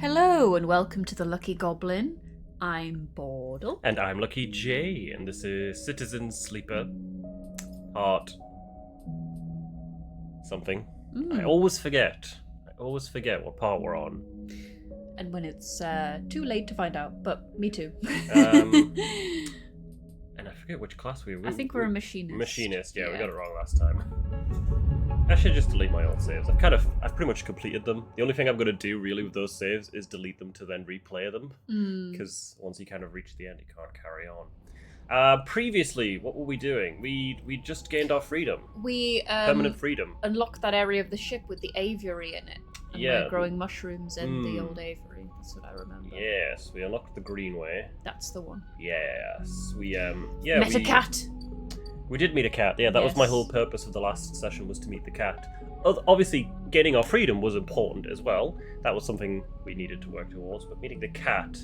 Hello and welcome to the Lucky Goblin. I'm Bordle. And I'm Lucky J, and this is Citizen Sleeper, part something. I always forget what part we're on. And when it's too late to find out, but me too. And I forget which class we were. I think we're a machinist. Machinist, yeah, we got it wrong last time. I should just delete my old saves. I've pretty much completed them. The only thing I'm going to do really with those saves is delete them to then replay them. Because once you kind of reach the end, you can't carry on. Previously, what were we doing? We just gained our freedom. We permanent freedom. Unlocked that area of the ship with the aviary in it. And we're growing mushrooms in the old aviary. That's what I remember. Yes, we unlocked the Greenway. That's the one. Yes, Met a cat. We did meet a cat. Yeah, that was my whole purpose of the last session, was to meet the cat. Obviously, gaining our freedom was important as well. That was something we needed to work towards. But meeting the cat,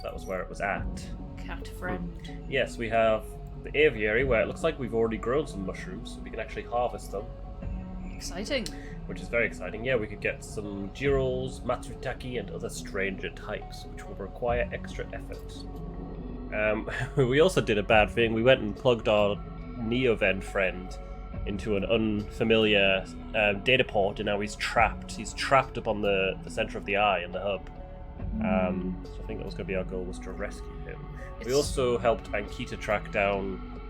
that was where it was at. Cat friend. Yes, we have the aviary, where it looks like we've already grown some mushrooms, so we can actually harvest them. Exciting. Which is very exciting. Yeah, we could get some Girals, Matsutake, and other stranger types, which will require extra effort. We also did a bad thing. We went and plugged our Neoven friend into an unfamiliar data port, and now he's trapped. He's trapped up on the center of the eye in the hub. So I think that was going to be our goal, was to rescue him. We also helped Ankita track down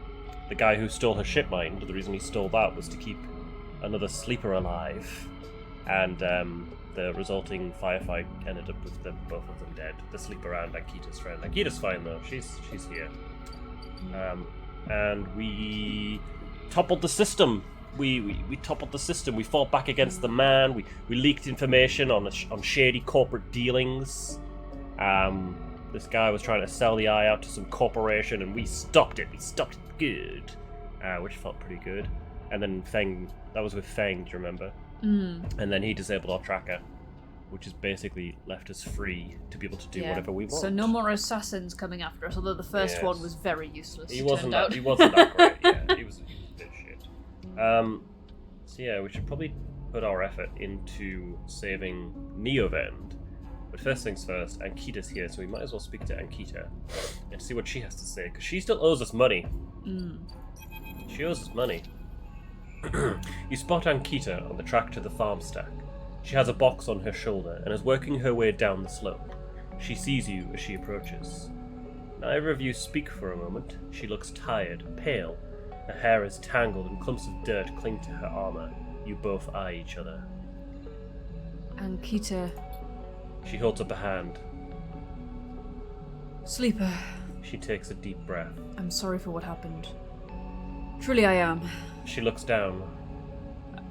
the guy who stole her ship mind. The reason he stole that was to keep another sleeper alive, and the resulting firefight ended up with both of them dead. The sleeper and Ankita's friend. Ankita's fine though; she's here. And we toppled the system. We toppled the system. We fought back against the man. We leaked information on shady corporate dealings. This guy was trying to sell the eye out to some corporation, and we stopped it. We stopped it good, which felt pretty good. And then Feng, that was with Feng, do you remember? And then he disabled our tracker, which has basically left us free to be able to do whatever we want. So no more assassins coming after us, although the first one was very useless. He wasn't that great, yeah. He was a bit shit. So yeah, we should probably put our effort into saving Neovend. But first things first, Ankita's here, so we might as well speak to Ankita and see what she has to say, because she still owes us money. She owes us money. You spot Ankita on the track to the farm stack. She has a box on her shoulder and is working her way down the slope. She sees you as she approaches. Neither of you speak for a moment. She looks tired, pale. Her hair is tangled and clumps of dirt cling to her armor. You both eye each other. Ankita. She holds up a hand. Sleeper. She takes a deep breath. I'm sorry for what happened. Truly I am. She looks down.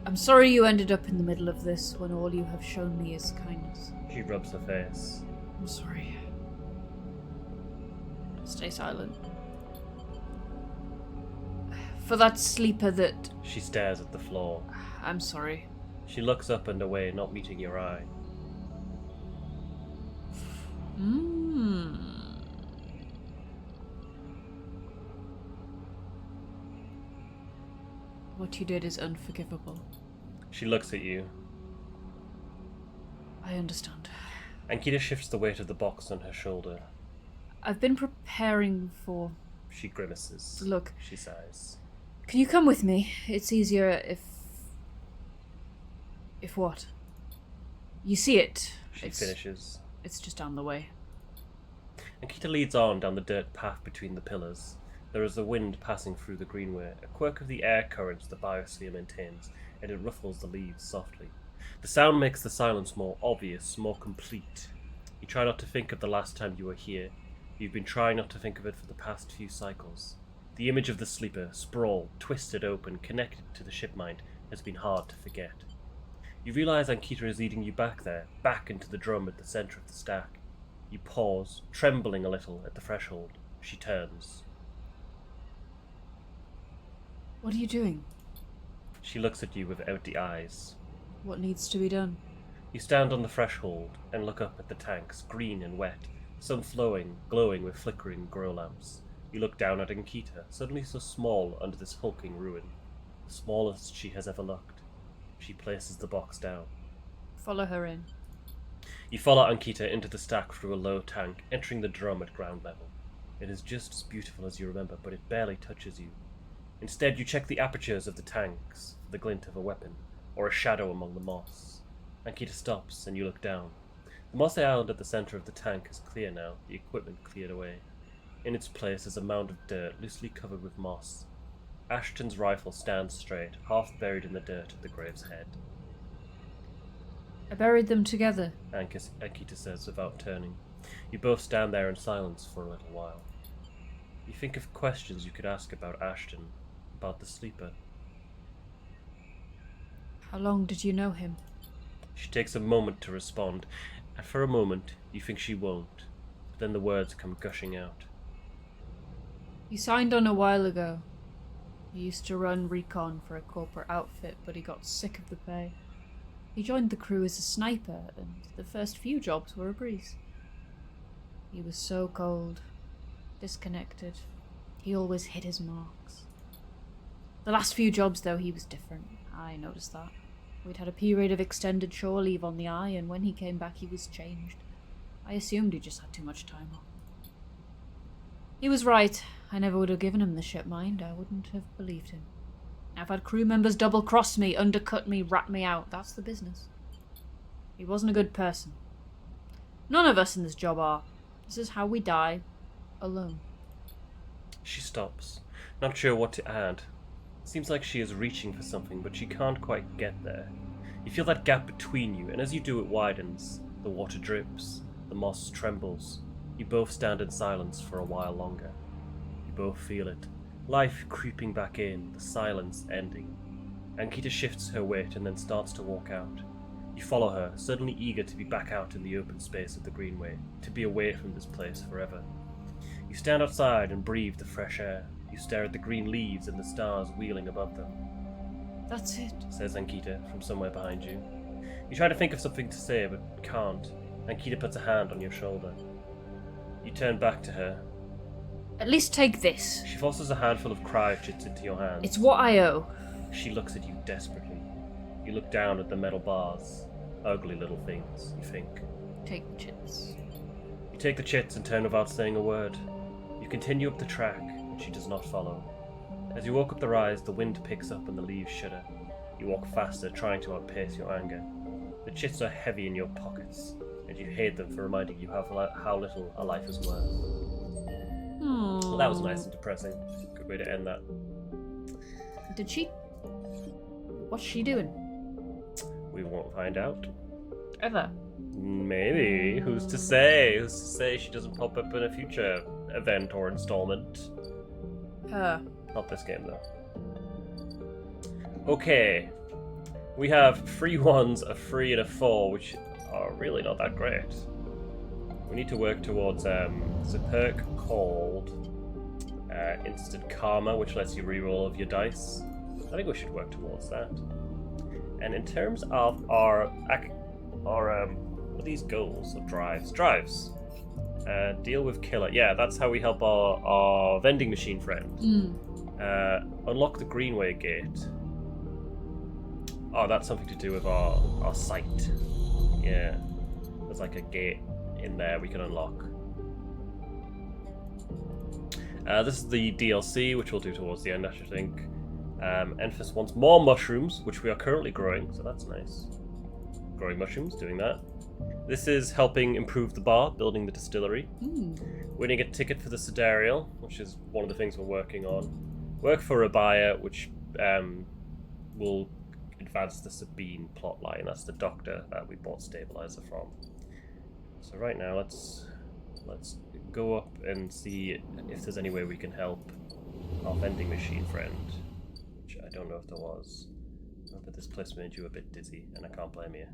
I'm sorry you ended up in the middle of this when all you have shown me is kindness. She rubs her face. I'm sorry. Stay silent. For that sleeper that... She stares at the floor. I'm sorry. She looks up and away, not meeting your eye. What you did is unforgivable. She looks at you. I understand. Ankita shifts the weight of the box on her shoulder. I've been preparing for... She grimaces. Look. She sighs. Can you come with me? It's easier if... If what? You see it. She finishes. It's just down the way. Ankita leads on down the dirt path between the pillars. There is a wind passing through the greenway, a quirk of the air currents the biosphere maintains, and it ruffles the leaves softly. The sound makes the silence more obvious, more complete. You try not to think of the last time you were here. You've been trying not to think of it for the past few cycles. The image of the sleeper, sprawled, twisted open, connected to the ship mind, has been hard to forget. You realize Ankita is leading you back there, back into the drum at the center of the stack. You pause, trembling a little at the threshold. She turns. What are you doing? She looks at you with empty eyes. What needs to be done? You stand on the threshold and look up at the tanks, green and wet, some flowing, glowing with flickering grow lamps. You look down at Ankita, suddenly so small under this hulking ruin, the smallest she has ever looked. She places the box down. Follow her in. You follow Ankita into the stack through a low tank, entering the drum at ground level. It is just as beautiful as you remember, but it barely touches you. Instead, you check the apertures of the tanks for the glint of a weapon, or a shadow among the moss. Ankita stops, and you look down. The mossy island at the center of the tank is clear now, the equipment cleared away. In its place is a mound of dirt, loosely covered with moss. Ashton's rifle stands straight, half buried in the dirt at the grave's head. I buried them together, Ankita says without turning. You both stand there in silence for a little while. You think of questions you could ask about Ashton, about the sleeper. How long did you know him? She takes a moment to respond, and for a moment you think she won't, but then the words come gushing out. He signed on a while ago. He used to run recon for a corporate outfit, but he got sick of the pay. He joined the crew as a sniper, and the first few jobs were a breeze. He was so cold, disconnected. He always hit his marks. The last few jobs, though, he was different. I noticed that. We'd had a period of extended shore leave on the Eye, and when he came back he was changed. I assumed he just had too much time off. He was right. I never would have given him the ship mind. I wouldn't have believed him. I've had crew members double-cross me, undercut me, rat me out. That's the business. He wasn't a good person. None of us in this job are. This is how we die. Alone. She stops, not sure what to add. Seems like she is reaching for something, but she can't quite get there. You feel that gap between you, and as you do it widens. The water drips, the moss trembles. You both stand in silence for a while longer. You both feel it. Life creeping back in, the silence ending. Ankita shifts her weight and then starts to walk out. You follow her, suddenly eager to be back out in the open space of the Greenway, to be away from this place forever. You stand outside and breathe the fresh air. You stare at the green leaves and the stars wheeling above them. That's it, says Ankita from somewhere behind you. You try to think of something to say, but can't. Ankita puts a hand on your shoulder. You turn back to her. At least take this. She forces a handful of cryo-chits into your hand. It's what I owe. She looks at you desperately. You look down at the metal bars. Ugly little things, you think. Take the chits. You take the chits and turn without saying a word. You continue up the track, but she does not follow. As you walk up the rise, the wind picks up and the leaves shudder. You walk faster, trying to outpace your anger. The chits are heavy in your pockets, and you hate them for reminding you how little a life is worth. Well, that was nice and depressing. Good way to end that. Did she? What's she doing? We won't find out. Ever? Maybe. Who's to say? Who's to say she doesn't pop up in a future event or installment? Her. Not this game, though. Okay. We have 3 1s, a 3, and a 4, which are really not that great. We need to work towards there's a perk called Instant Karma, which lets you reroll of your dice. I think we should work towards that. And in terms of our what are these goals or drives? Deal with killer. Yeah, that's how we help our vending machine friend. Unlock the Greenway gate. Oh, that's something to do with our site. Yeah, there's like a gate in there we can unlock. This is the DLC, which we'll do towards the end, I should think. Emphis wants more mushrooms, which we are currently growing, so that's nice. Growing mushrooms, doing that. This is helping improve the bar, building the distillery. Winning a ticket for the Sidereal, which is one of the things we're working on. Work for a buyer, which will advance the Sabine plotline. That's the doctor that we bought stabilizer from. So right now, let's go up and see if there's any way we can help our vending machine friend. Which I don't know if there was. But this place made you a bit dizzy, and I can't blame you.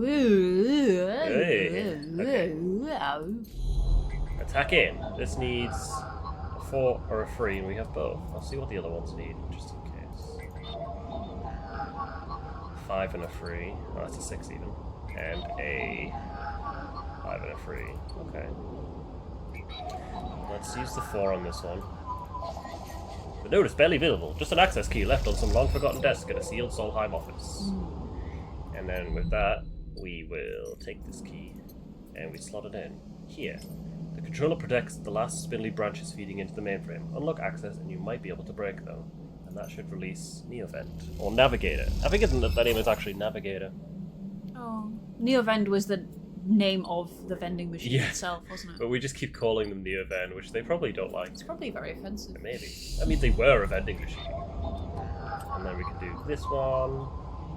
Hey. Okay. Attack in. This needs a 4 or a 3, and we have both. I'll see what the other ones need, just in case. 5 and a 3. Oh, that's a 6 even. And a 5 and a 3. Okay. Let's use the 4 on this one. The note is barely visible. Just an access key left on some long-forgotten desk at a sealed Solheim office. And then with that, we will take this key and we slot it in here. The controller protects the last spindly branches feeding into the mainframe. Unlock access and you might be able to break them. And that should release Neovent. Or Navigator. I think that name is actually Navigator. Oh. Neovend was the name of the vending machine itself, wasn't it? But we just keep calling them Neovent, which they probably don't like. It's probably very offensive. Maybe. I mean, they were a vending machine. And then we can do this one.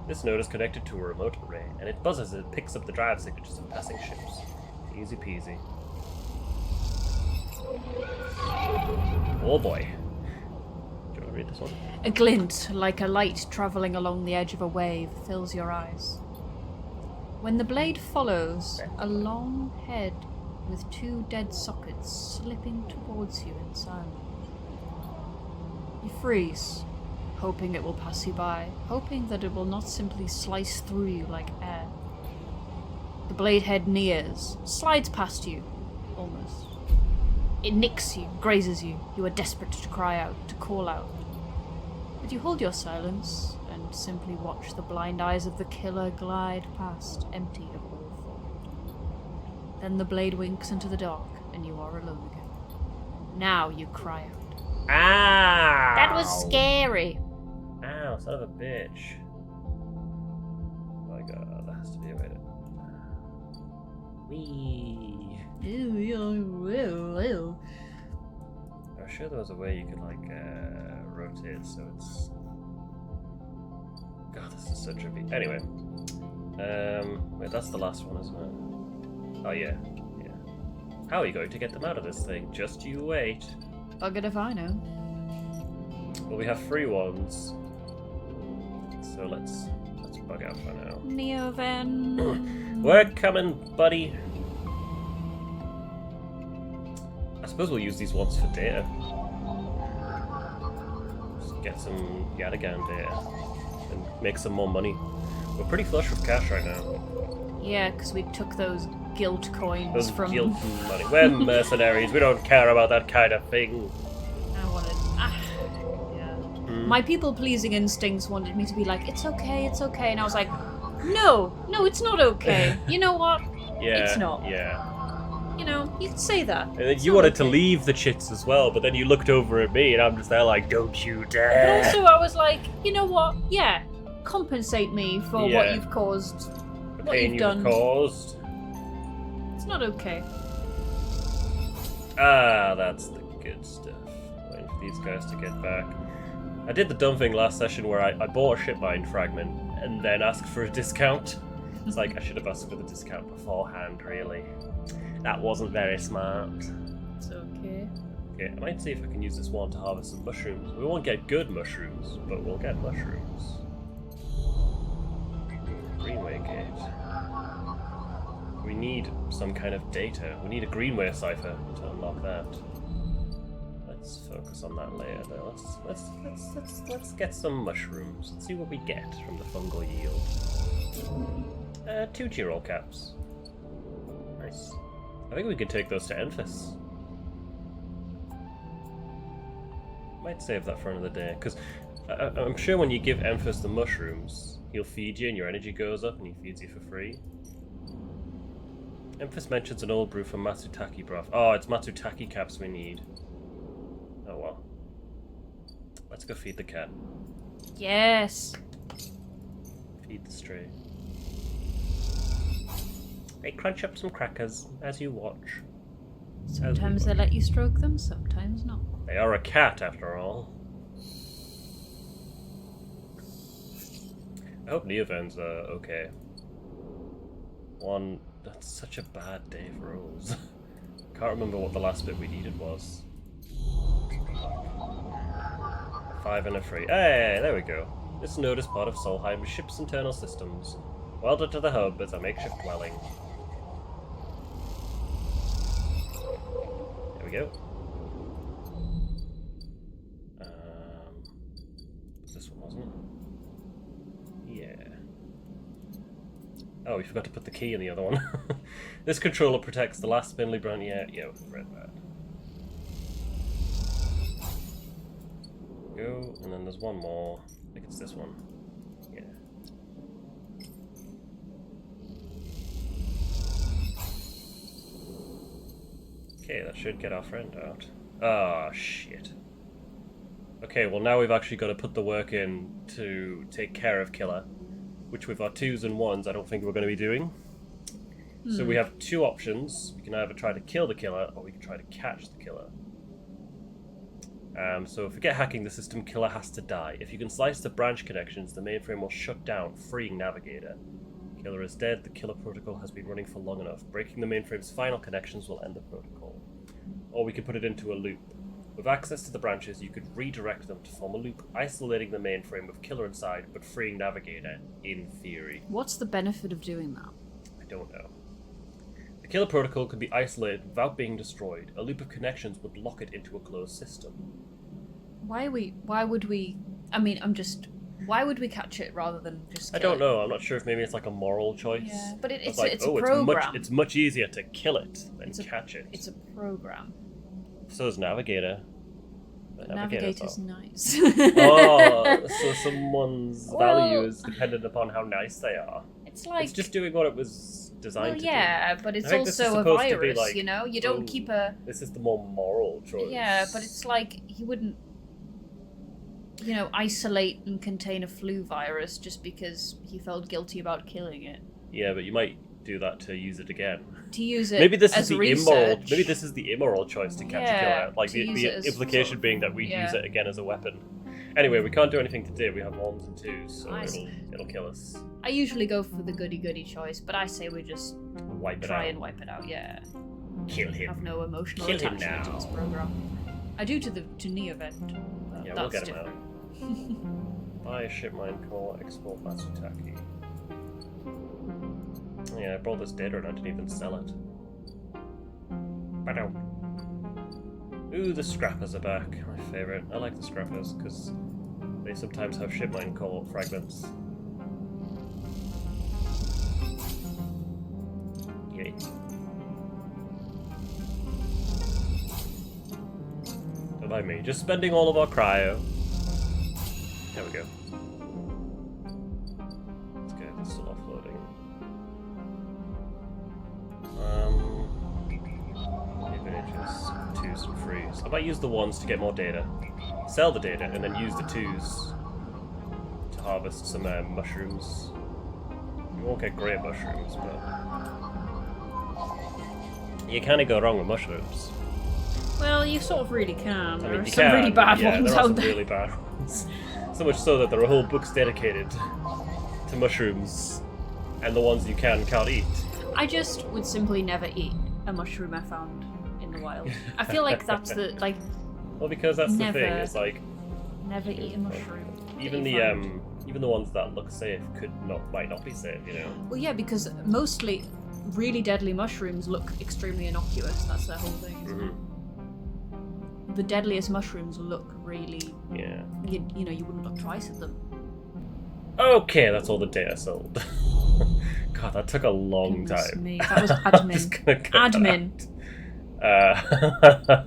This node is connected to a remote array, and it buzzes as it picks up the drive signatures of passing ships. Easy peasy. Oh boy. Do you want to read this one? A glint, like a light travelling along the edge of a wave, fills your eyes. When the blade follows, a long head with 2 dead sockets slipping towards you in silence. You freeze, hoping it will pass you by, hoping that it will not simply slice through you like air. The blade head nears, slides past you, almost. It nicks you, grazes you. You are desperate to cry out, to call out. But you hold your silence and simply watch the blind eyes of the killer glide past, empty of all thought. Then the blade winks into the dark, and you are alone again. Now you cry out. Ow! That was scary! Ow, son of a bitch. Oh my god, there has to be a way to... Whee! I'm sure there was a way you could, like, rotate so it's... God, this is so trippy. Anyway. Wait, that's the last one, isn't it? Oh, yeah. Yeah. How are you going to get them out of this thing? Just you wait. Buggered if I know. Well, we have 3 ones. So let's bug out for now. Neoven. We're coming, buddy. I suppose we'll use these ones for data. Just get some Yatagan data and make some more money. We're pretty flush with cash right now. Yeah, because we took those guilt coins from... guilt money. We're mercenaries. We don't care about that kind of thing. I wanted... yeah. My people-pleasing instincts wanted me to be like, it's okay, and I was like, no, it's not okay. You know what? Yeah, it's not. Yeah. You know, you can say that. And then you wanted to leave the chits as well, but then you looked over at me and I'm just there like, don't you dare. But also I was like, you know what? Yeah, compensate me for what you've caused. The what pain you've done. caused. It's not okay. Ah, that's the good stuff. Waiting for these guys to get back. I did the dumb thing last session where I bought a shipmine fragment and then asked for a discount. It's like, I should have asked for the discount beforehand, really. That wasn't very smart. It's okay. Okay, I might see if I can use this one to harvest some mushrooms. We won't get good mushrooms, but we'll get mushrooms. Greenway gate. We need some kind of data. We need a Greenway cipher to unlock that. Let's focus on that later though. Let's get some mushrooms. Let's see what we get from the fungal yield. 2 G-roll caps. Nice. I think we could take those to Emphis. Might save that for another day, because I'm sure when you give Emphis the mushrooms, he'll feed you and your energy goes up and he feeds you for free. Emphis mentions an old brew from Matsutake broth. Oh, it's Matsutake caps we need. Oh well. Let's go feed the cat. Yes. Feed the stray. They crunch up some crackers as you watch. Sometimes they let you stroke them, sometimes not. They are a cat, after all. I hope Neovens are okay. That's such a bad day for rolls. Can't remember what the last bit we needed was. 5 and a 3. Hey, there we go. This node is part of Solheim's ship's internal systems. Welded to the hub as a makeshift dwelling. There we go. This one, wasn't it? Yeah. Oh, we forgot to put the key in the other one. This controller protects the last spindly brown. Yeah, we've read that. Go, and then there's one more. I think it's this one. Yeah. Okay, that should get our friend out. Ah, shit. Okay, well now we've actually got to put the work in to take care of Killer, which with our 2s and 1s I don't think we're going to be doing. So we have two options. We can either try to kill the Killer, or we can try to catch the Killer. So if we get hacking the system, Killer has to die. If you can slice the branch connections, the mainframe will shut down, freeing Navigator. Killer is dead, the Killer protocol has been running for long enough. Breaking the mainframe's final connections will end the protocol. Or we can put it into a loop. With access to the branches, you could redirect them to form a loop, isolating the mainframe with Killer inside, but freeing Navigator, in theory. What's the benefit of doing that? I don't know. The Killer protocol could be isolated without being destroyed. A loop of connections would lock it into a closed system. Why would we catch it rather than just kill I don't it? know. I'm not sure if maybe it's like a moral choice. Yeah, but it's like, a program. It's much easier to kill it than catch it. It's a program. So is Navigator. Navigator's nice. Oh, so someone's value is dependent upon how nice they are. It's like it's just doing what it was designed to do. Yeah, but it's also a virus, you know? You don't keep a... This is the more moral choice. Yeah, but it's like, he wouldn't, isolate and contain a flu virus just because he felt guilty about killing it. Yeah, but you might do that to use it again. To use it maybe this as is the research. immoral. Maybe this is the immoral choice to catch a killer. Like the implication being that we use it again as a weapon. Anyway, we can't do anything today. We have 1s and 2s, so it'll kill us. I usually go for the goody choice, but I say we just try and wipe it out. Yeah. Kill him. Have no emotional Kill him attachment to now. this program. I do to Neovent. Yeah, we'll get him out. Buy a ship mine core, export Matsutake. Yeah, I brought this data and I didn't even sell it. Ba-dum. Ooh, the scrappers are back. My favourite. I like the scrappers because they sometimes have ship mine core fragments. Yay. Don't mind me. Just spending all of our cryo. There we go. Let's go. It's still offloading. Images, 2s and 3s. I might use the 1s to get more data. Sell the data and then use the 2s to harvest some mushrooms. You won't get great mushrooms, but you can't go wrong with mushrooms. Well, you sort of really can. I There mean, are you some can, really bad yeah, ones there are out some there. really bad ones. So much so that there are whole books dedicated to mushrooms and the ones you can't eat. I just would simply never eat a mushroom I found in the wild. I feel like that's the Well, because that's the thing. It's like never eat a mushroom. even the ones that look safe might not be safe. You know. Well, yeah, because mostly really deadly mushrooms look extremely innocuous. That's their whole thing. Mm-hmm. The deadliest mushrooms look really. Yeah. You wouldn't look twice at them. Okay, that's all the data sold. God, that took a long Goodness time. me, that was I'm just admin. gonna cut that out.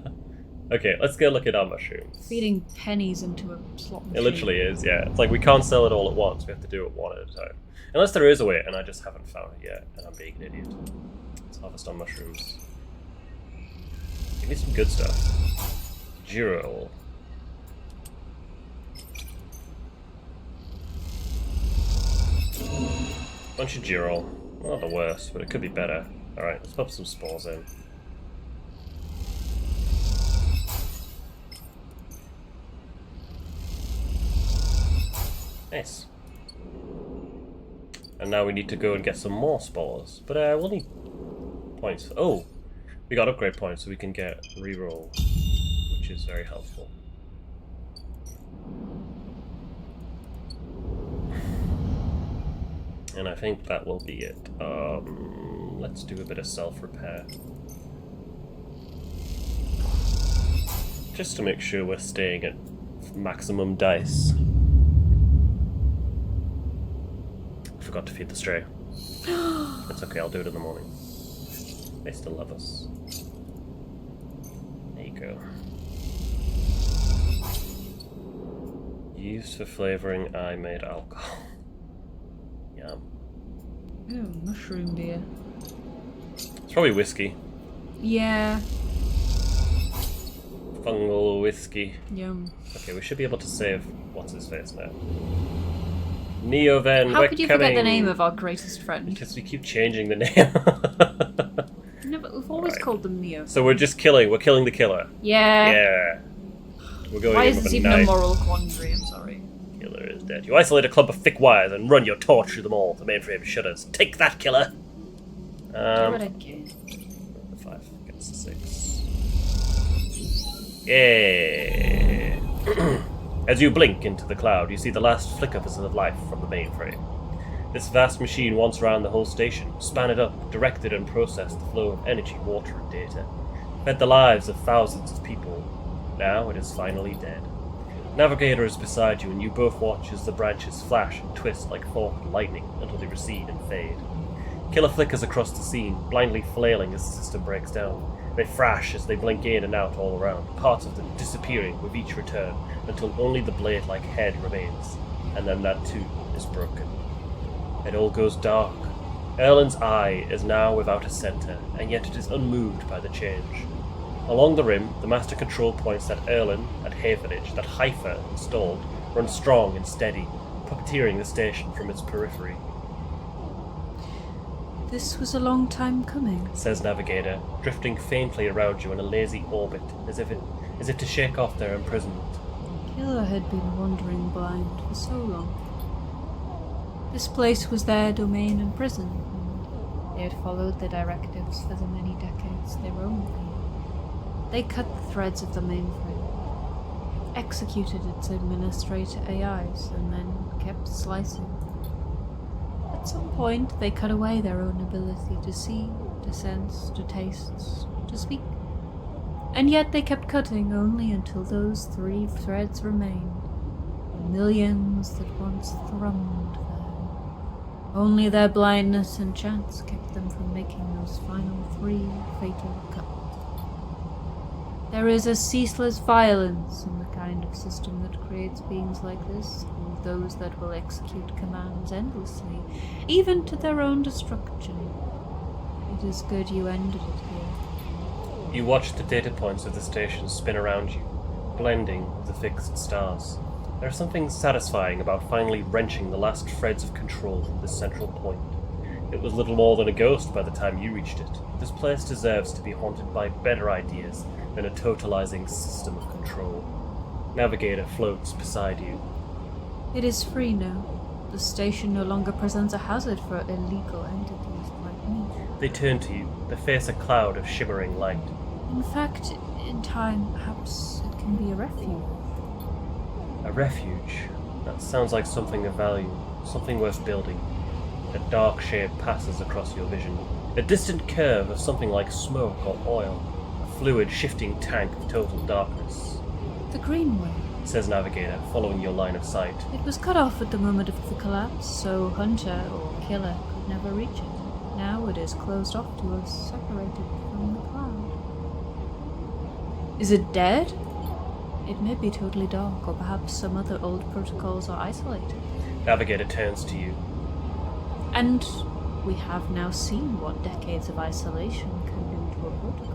Okay, let's go look at our mushrooms. Feeding pennies into a slot machine. It literally is, yeah. It's like we can't sell it all at once. We have to do it one at a time. Unless there is a way, and I just haven't found it yet, and I'm being an idiot. Let's harvest our mushrooms. Give me some good stuff. Giro. Bunch of Giro. Not the worst, but it could be better. Alright, let's pop some spores in. Nice. And now we need to go and get some more spores. But we'll need points. Oh! We got upgrade points so we can get reroll, which is very helpful. And I think that will be it. Let's do a bit of self-repair. Just to make sure we're staying at maximum dice. Forgot to feed the stray. It's okay, I'll do it in the morning. They still love us. There you go. Used for flavoring, I made alcohol. Yum. Ooh, mushroom beer. It's probably whiskey. Yeah. Fungal whiskey. Yum. Okay, we should be able to save what's-his-face now. Neoven, How we're could you coming. forget the name of our greatest friend? Because we keep changing the name. No, but we've always Right. called them Neo. So we're killing the killer. Yeah. Yeah. We're going Why in is with this a even knife. a moral quandary? I'm sorry. Killer is dead. You isolate a clump of thick wires and run your torch through them all. The mainframe shudders. Take that, killer! Do what I can. The 5 gets the 6. Yeah. As you blink into the cloud, you see the last flickers of life from the mainframe. This vast machine once ran the whole station, span it up, directed and processed the flow of energy, water, and data. Fed the lives of thousands of people. Now it is finally dead. Navigator is beside you, and you both watch as the branches flash and twist like forked lightning until they recede and fade. Killer flickers across the scene, blindly flailing as the system breaks down. They thrash as they blink in and out all around, parts of them disappearing with each return until only the blade-like head remains, and then that too is broken. It all goes dark. Erlen's eye is now without a centre, and yet it is unmoved by the change. Along the rim, the master control points that Erlen, at Havenage, that Haifa installed, run strong and steady, puppeteering the station from its periphery. This was a long time coming, Says Navigator, drifting faintly around you in a lazy orbit, as if to shake off their imprisonment. Killer had been wandering blind for so long. This place was their domain and prison, and they had followed the directives for the many decades they roamed here. They cut the threads of the mainframe, executed its administrator AIs, and then kept slicing. At some point, they cut away their own ability to see, to sense, to taste, to speak. And yet they kept cutting only until those 3 threads remained, the millions that once thrummed there. Only their blindness and chance kept them from making those final 3 fatal cuts. There is a ceaseless violence in the kind of system that creates beings like this, and those that will execute commands endlessly, even to their own destruction. It is good you ended it here. You watch the data points of the station spin around you, blending with the fixed stars. There is something satisfying about finally wrenching the last threads of control from this central point. It was little more than a ghost by the time you reached it. This place deserves to be haunted by better ideas than a totalizing system of control. Navigator floats beside you. It is free now. The station no longer presents a hazard for illegal entities like me. They turn to you, their face a cloud of shimmering light. In fact, in time, perhaps it can be a refuge. A refuge. That sounds like something of value, something worth building. A dark shape passes across your vision. A distant curve of something like smoke or oil. A fluid shifting tank of total darkness. The Greenway. Says Navigator, following your line of sight. It was cut off at the moment of the collapse, so Hunter or Killer could never reach it. Now it is closed off to us, separated from the cloud. Is it dead? It may be totally dark, or perhaps some other old protocols are isolated. Navigator turns to you. And we have now seen what decades of isolation can do to a protocol.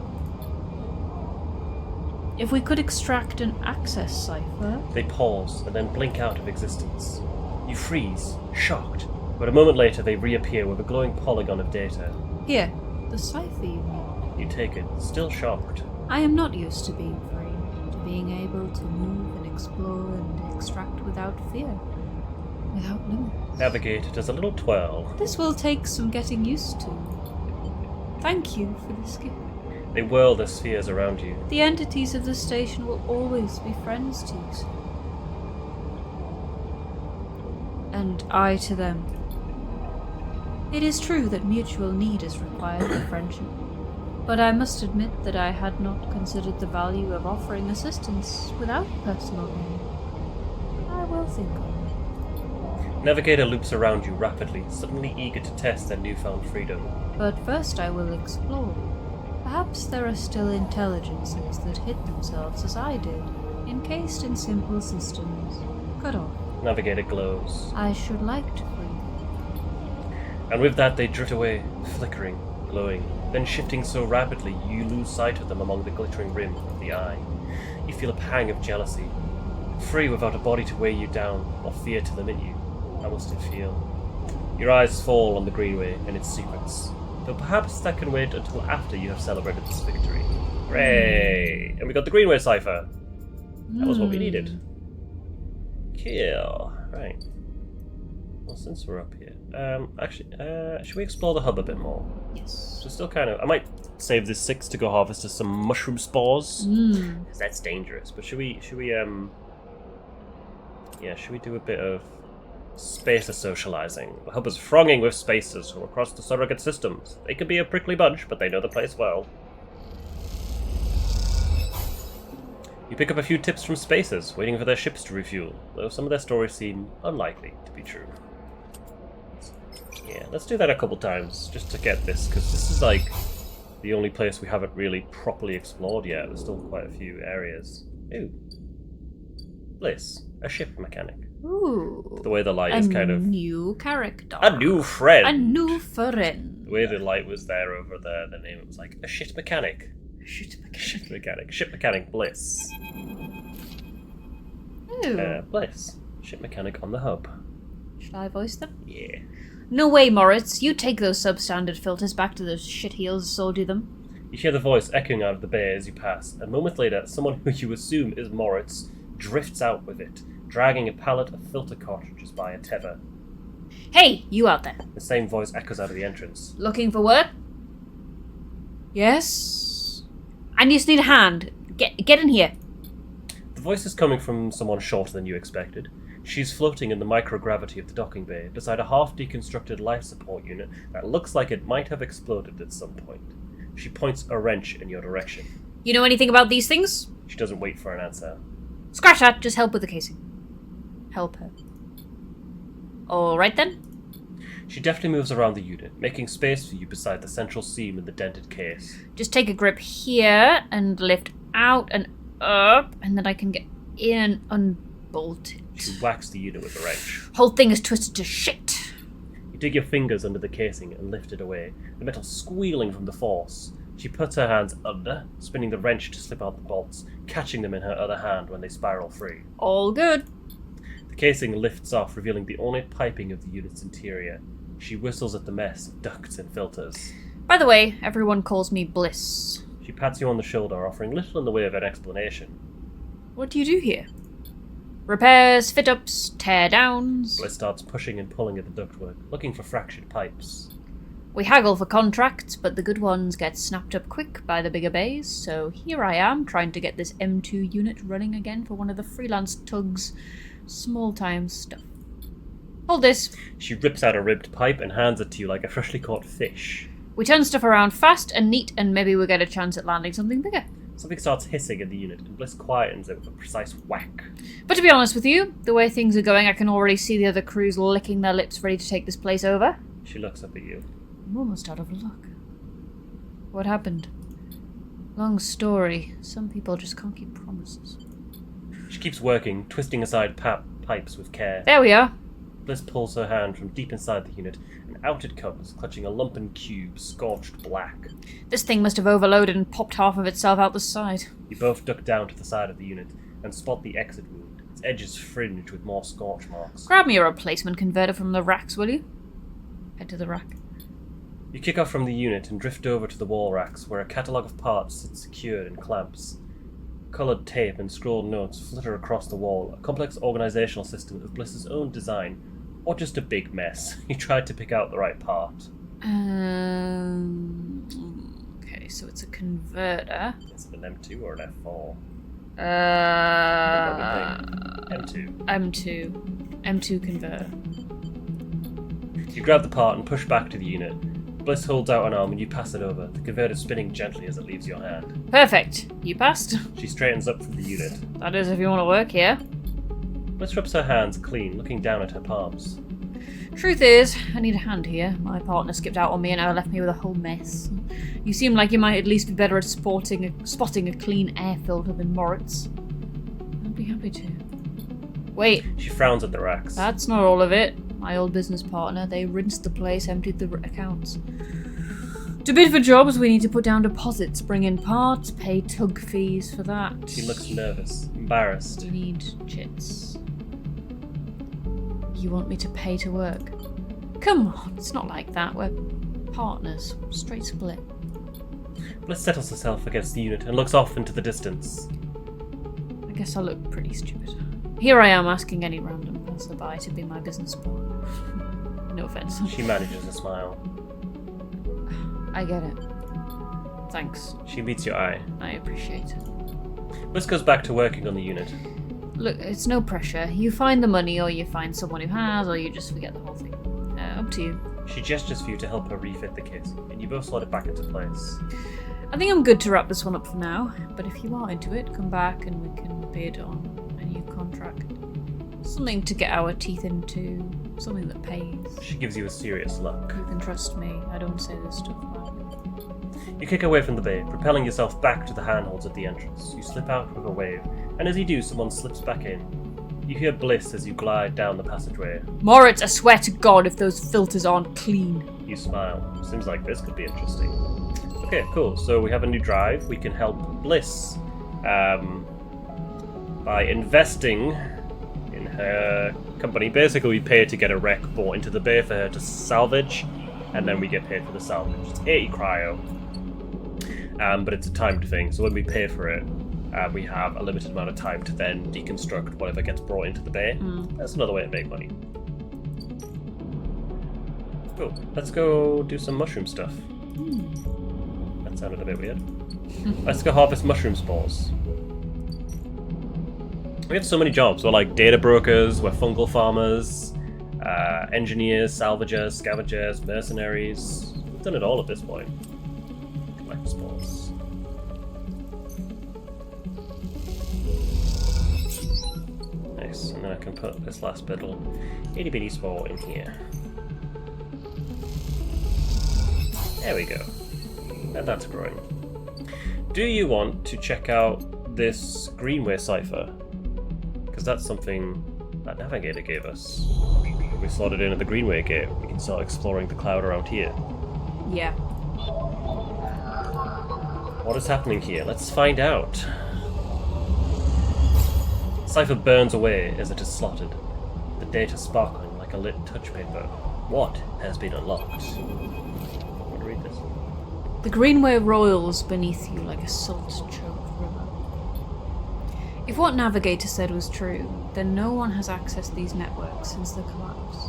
If we could extract an access cipher... They pause and then blink out of existence. You freeze, shocked, but a moment later they reappear with a glowing polygon of data. Here, the cipher you need. You take it, still shocked. I am not used to being free, to being able to move and explore and extract without fear, without limits. Navigator does a little twirl. This will take some getting used to. Thank you for this gift. They whirl their spheres around you. The entities of the station will always be friends to you. And I to them. It is true that mutual need is required for friendship, but I must admit that I had not considered the value of offering assistance without personal gain. I will think on it. Navigator loops around you rapidly, suddenly eager to test their newfound freedom. But first I will explore. Perhaps there are still intelligences that hid themselves as I did, encased in simple systems, cut off. Navigator glows. I should like to free. And with that they drift away, flickering, glowing, then shifting so rapidly you lose sight of them among the glittering rim of the eye. You feel a pang of jealousy. Free without a body to weigh you down, or fear to limit you. How must it feel? Your eyes fall on the Greenway and its secrets. Though perhaps that can wait until after you have celebrated this victory. Hooray! And we got the Greenway cipher. That was what we needed. Cool. Right. Well, since we're up here, actually, should we explore the hub a bit more? Yes. So still kind of, I might save this 6 to go harvest some mushroom spores. Because that's dangerous. But should we, yeah, should we do a bit of spacer socializing? The hub is thronging with spacers from across the surrogate systems. They can be a prickly bunch, but they know the place well. You pick up a few tips from spacers, waiting for their ships to refuel, though some of their stories seem unlikely to be true. Yeah, let's do that a couple times, just to get this, because this is like the only place we haven't really properly explored yet. There's still quite a few areas. Ooh. Bliss, a ship mechanic. Ooh. The way the light is kind of... A new character. A new friend! A new friend. The way the light was there over there, the name was like, a ship mechanic. Ship mechanic. Ship mechanic. Ship mechanic Bliss. Ooh. Bliss. Ship mechanic on the hub. Should I voice them? Yeah. No way, Moritz. You take those substandard filters back to those shitheels sold you them. You hear the voice echoing out of the bay as you pass. A moment later, someone who you assume is Moritz drifts out with it, dragging a pallet of filter cartridges by a tether. Hey, you out there. The same voice echoes out of the entrance. Looking for work? Yes? I just need a hand. Get in here. The voice is coming from someone shorter than you expected. She's floating in the microgravity of the docking bay, beside a half-deconstructed life support unit that looks like it might have exploded at some point. She points a wrench in your direction. You know anything about these things? She doesn't wait for an answer. Scratch that, just help with the casing. Help her. Alright then. She deftly moves around the unit, making space for you beside the central seam in the dented case. Just take a grip here, and lift out and up, and then I can get in and unbolt it. She whacks the unit with a wrench. Whole thing is twisted to shit. You dig your fingers under the casing and lift it away, the metal squealing from the force. She puts her hands under, spinning the wrench to slip out the bolts, catching them in her other hand when they spiral free. All good. The casing lifts off, revealing the ornate piping of the unit's interior. She whistles at the mess of ducts and filters. By the way, everyone calls me Bliss. She pats you on the shoulder, offering little in the way of an explanation. What do you do here? Repairs, fit-ups, tear-downs. Bliss starts pushing and pulling at the ductwork, looking for fractured pipes. We haggle for contracts, but the good ones get snapped up quick by the bigger bays, so here I am, trying to get this M2 unit running again for one of the freelance tugs. Small-time stuff. Hold this. She rips out a ribbed pipe and hands it to you like a freshly caught fish. We turn stuff around fast and neat, and maybe we'll get a chance at landing something bigger. Something starts hissing in the unit, and Bliss quietens it with a precise whack. But to be honest with you, the way things are going, I can already see the other crews licking their lips ready to take this place over. She looks up at you. I'm almost out of luck. What happened? Long story. Some people just can't keep promises. She keeps working, twisting aside pipes with care. There we are. Bliss pulls her hand from deep inside the unit, and out it comes, clutching a lumpen cube, scorched black. This thing must have overloaded and popped half of itself out the side. You both duck down to the side of the unit and spot the exit wound, its edges fringed with more scorch marks. Grab me a replacement converter from the racks, will you? Head to the rack. You kick off from the unit and drift over to the wall racks, where a catalogue of parts sits secured in clamps. Coloured tape and scrawled notes flitter across the wall, a complex organisational system of Bliss's own design, or just a big mess. You tried to pick out the right part. Okay, so it's a converter. Is it an M2 or an F4? M2. M2 converter. You grab the part and push back to the unit. Bliss holds out an arm and you pass it over, the converter spinning gently as it leaves your hand. Perfect. You passed. She straightens up from the unit. That is if you want to work here. Bliss rubs her hands clean, looking down at her palms. Truth is, I need a hand here. My partner skipped out on me and now left me with a whole mess. You seem like you might at least be better at spotting a clean air filter than Moritz. I'd be happy to. Wait. She frowns at the racks. That's not all of it. My old business partner, they rinsed the place, emptied the accounts. To bid for jobs, we need to put down deposits, bring in parts, pay tug fees for that. She looks nervous, embarrassed. We need chits. You want me to pay to work? Come on, it's not like that. We're partners. Straight split. Bliss settles herself against the unit and looks off into the distance. I guess I look pretty stupid. Here I am asking any random passerby to be my business partner. No offense. She manages a smile. I get it. Thanks. She meets your eye. I appreciate it. Bliss goes back to working on the unit. Look, it's no pressure. You find the money, or you find someone who has, or you just forget the whole thing. Up to you. She gestures for you to help her refit the kit, and you both slot it back into place. I think I'm good to wrap this one up for now, but if you are into it, come back and we can bid on a new contract. Something to get our teeth into, something that pays. She gives you a serious look. You can trust me, I don't say this stuff lightly. You kick away from the bay, propelling yourself back to the handholds at the entrance. You slip out with a wave, and as you do, someone slips back in. You hear Bliss as you glide down the passageway. Moritz, I swear to God if those filters aren't clean. You smile. Seems like this could be interesting. Okay, cool. So we have a new drive. We can help Bliss by investing in her company. Basically, we pay to get a wreck brought into the bay for her to salvage, and then we get paid for the salvage. It's 80 cryo, but it's a timed thing. So when we pay for it, we have a limited amount of time to then deconstruct whatever gets brought into the bay. That's another way to make money. Cool. Let's go do some mushroom stuff. That sounded a bit weird. Let's go harvest mushroom spores. We have so many jobs. We're like data brokers, we're fungal farmers, engineers, salvagers, scavengers, mercenaries. We've done it all at this point. Collect spores. Nice, and then I can put this last little itty bitty spore in here. There we go. And that's growing. Do you want to check out this Greenway cipher? Because that's something that Navigator gave us. If we slot it in at the Greenway gate, we can start exploring the cloud around here. Yeah. What is happening here? Let's find out. Cipher burns away as it is slotted, the data sparkling like a lit touch paper. What has been unlocked? Want to read this? The Greenway roils beneath you like a salt-choked river. If what Navigator said was true, then no one has accessed these networks since the collapse.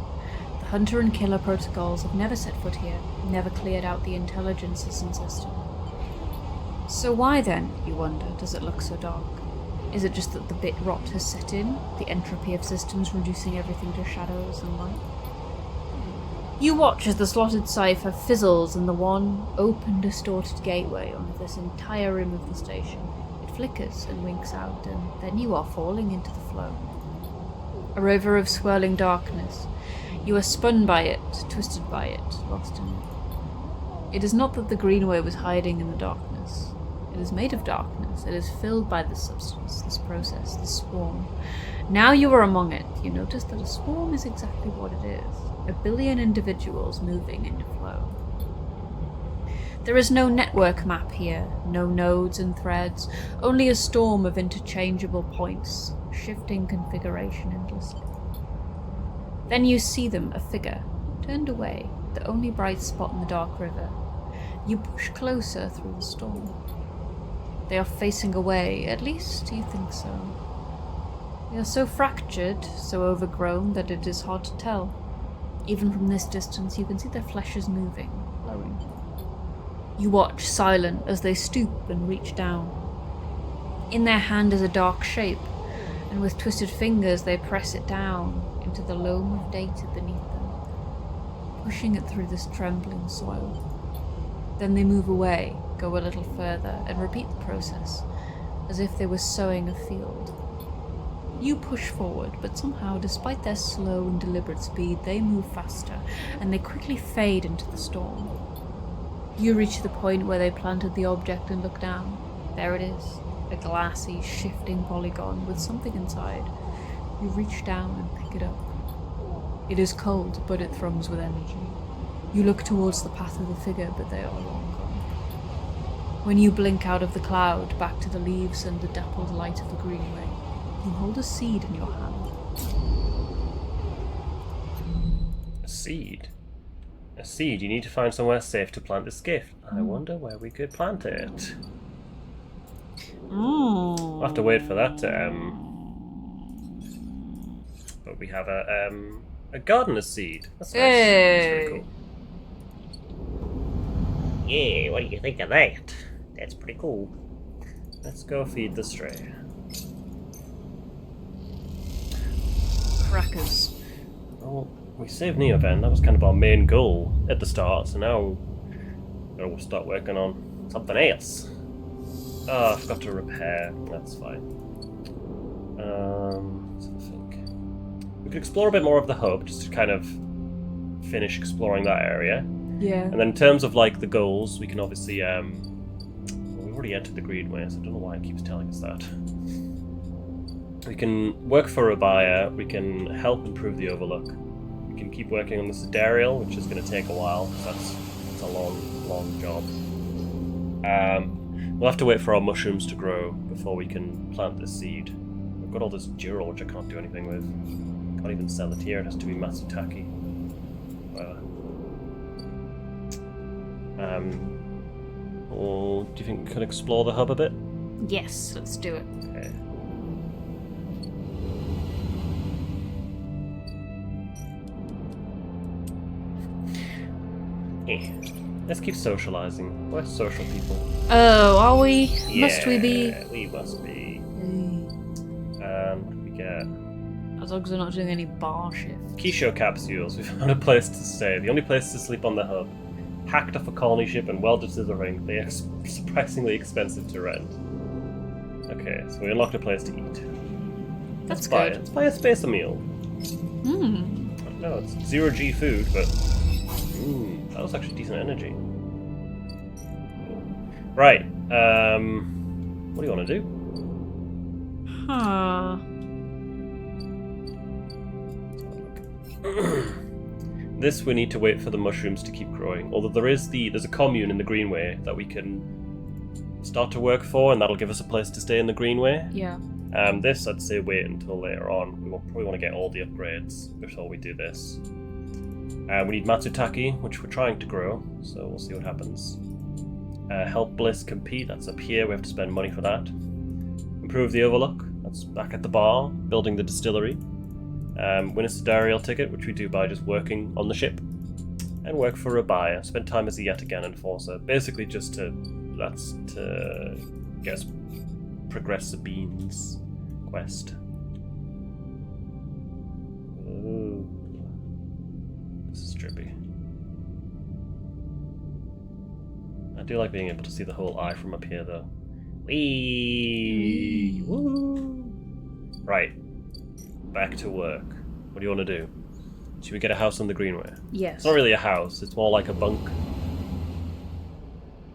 The hunter and killer protocols have never set foot here, never cleared out the intelligences in system. So why then, you wonder, does it look so dark? Is it just that the bit rot has set in, the entropy of systems reducing everything to shadows and light? You watch as the slotted cipher fizzles in the one open, distorted gateway on this entire rim of the station. It flickers and winks out, and then you are falling into the flow. A river of swirling darkness. You are spun by it, twisted by it, lost in it. It is not that the Greenway was hiding in the darkness. It is made of darkness. It is filled by this substance, this process, this swarm. Now you are among it. You notice that a swarm is exactly what it is. 1 billion individuals moving into flow. There is no network map here, no nodes and threads, only a storm of interchangeable points, shifting configuration endlessly. Then you see them, a figure, turned away, the only bright spot in the dark river. You push closer through the storm. They are facing away, at least you think so. They are so fractured, so overgrown, that it is hard to tell. Even from this distance, you can see their flesh is moving, glowing. You watch, silent, as they stoop and reach down. In their hand is a dark shape, and with twisted fingers they press it down into the loam of data beneath them, pushing it through this trembling soil. Then they move away, go a little further, and repeat the process, as if they were sowing a field. You push forward, but somehow, despite their slow and deliberate speed, they move faster, and they quickly fade into the storm. You reach the point where they planted the object and look down. There it is, a glassy, shifting polygon with something inside. You reach down and pick it up. It is cold, but it thrums with energy. You look towards the path of the figure, but they are long gone. When you blink out of the cloud, back to the leaves and the dappled light of the greenway, you hold a seed in your hand. A seed? A seed. You need to find somewhere safe to plant this gift. I wonder where we could plant it. We'll have to wait for that to but we have a gardener's seed. That's nice. That's pretty cool. Yeah, what do you think of that? That's pretty cool. Let's go feed the stray. Crackers. Oh, we saved Neoven. That was kind of our main goal at the start, so now we'll start working on something else. Oh, I forgot to repair. That's fine. Let's have a think. We could explore a bit more of the hub, just to kind of finish exploring that area. Yeah. And then in terms of like the goals, we can obviously well, we've already entered the Greenway, so I don't know why it keeps telling us that. We can work for a buyer, we can help improve the Overlook, we can keep working on the Sidereal, which is going to take a while, because that's a long job. We'll have to wait for our mushrooms to grow before we can plant this seed. We've got all this Dural, which I can't do anything with. Can't even sell it here, it has to be Matsutake. Well, do you think we could explore the hub a bit? Yes, let's do it. Okay. Let's keep socializing. We're social people. Oh, are we? Yeah, Must we be? We must be. What do we get? As long as we're not doing any bar shift. Kisho capsules. We found a place to stay. The only place to sleep on the hub. Hacked off a colony ship and welded to the ring. They are surprisingly expensive to rent. Okay, so we unlocked a place to eat. That's good. Let's buy a spacer meal. No, it's 0G food, but that was actually decent energy. Right. What do you want to do? This we need to wait for the mushrooms to keep growing. Although there's a commune in the Greenway that we can start to work for, and that'll give us a place to stay in the Greenway. Yeah. This I'd say wait until later on. We will probably want to get all the upgrades before we do this. We need Matsutake, which we're trying to grow, so we'll see what happens. Help Bliss compete, that's up here, we have to spend money for that. Improve the Overlook, that's back at the bar, building the distillery. Win a Sidereal ticket, which we do by just working on the ship. And work for a buyer, spend time as a yet again enforcer. Basically just to get us progress the beans quest. Ooh. This is trippy. I do like being able to see the whole eye from up here, though. Whee! Woo! Right. Back to work. What do you want to do? Should we get a house on the Greenway? Yes. It's not really a house, it's more like a bunk.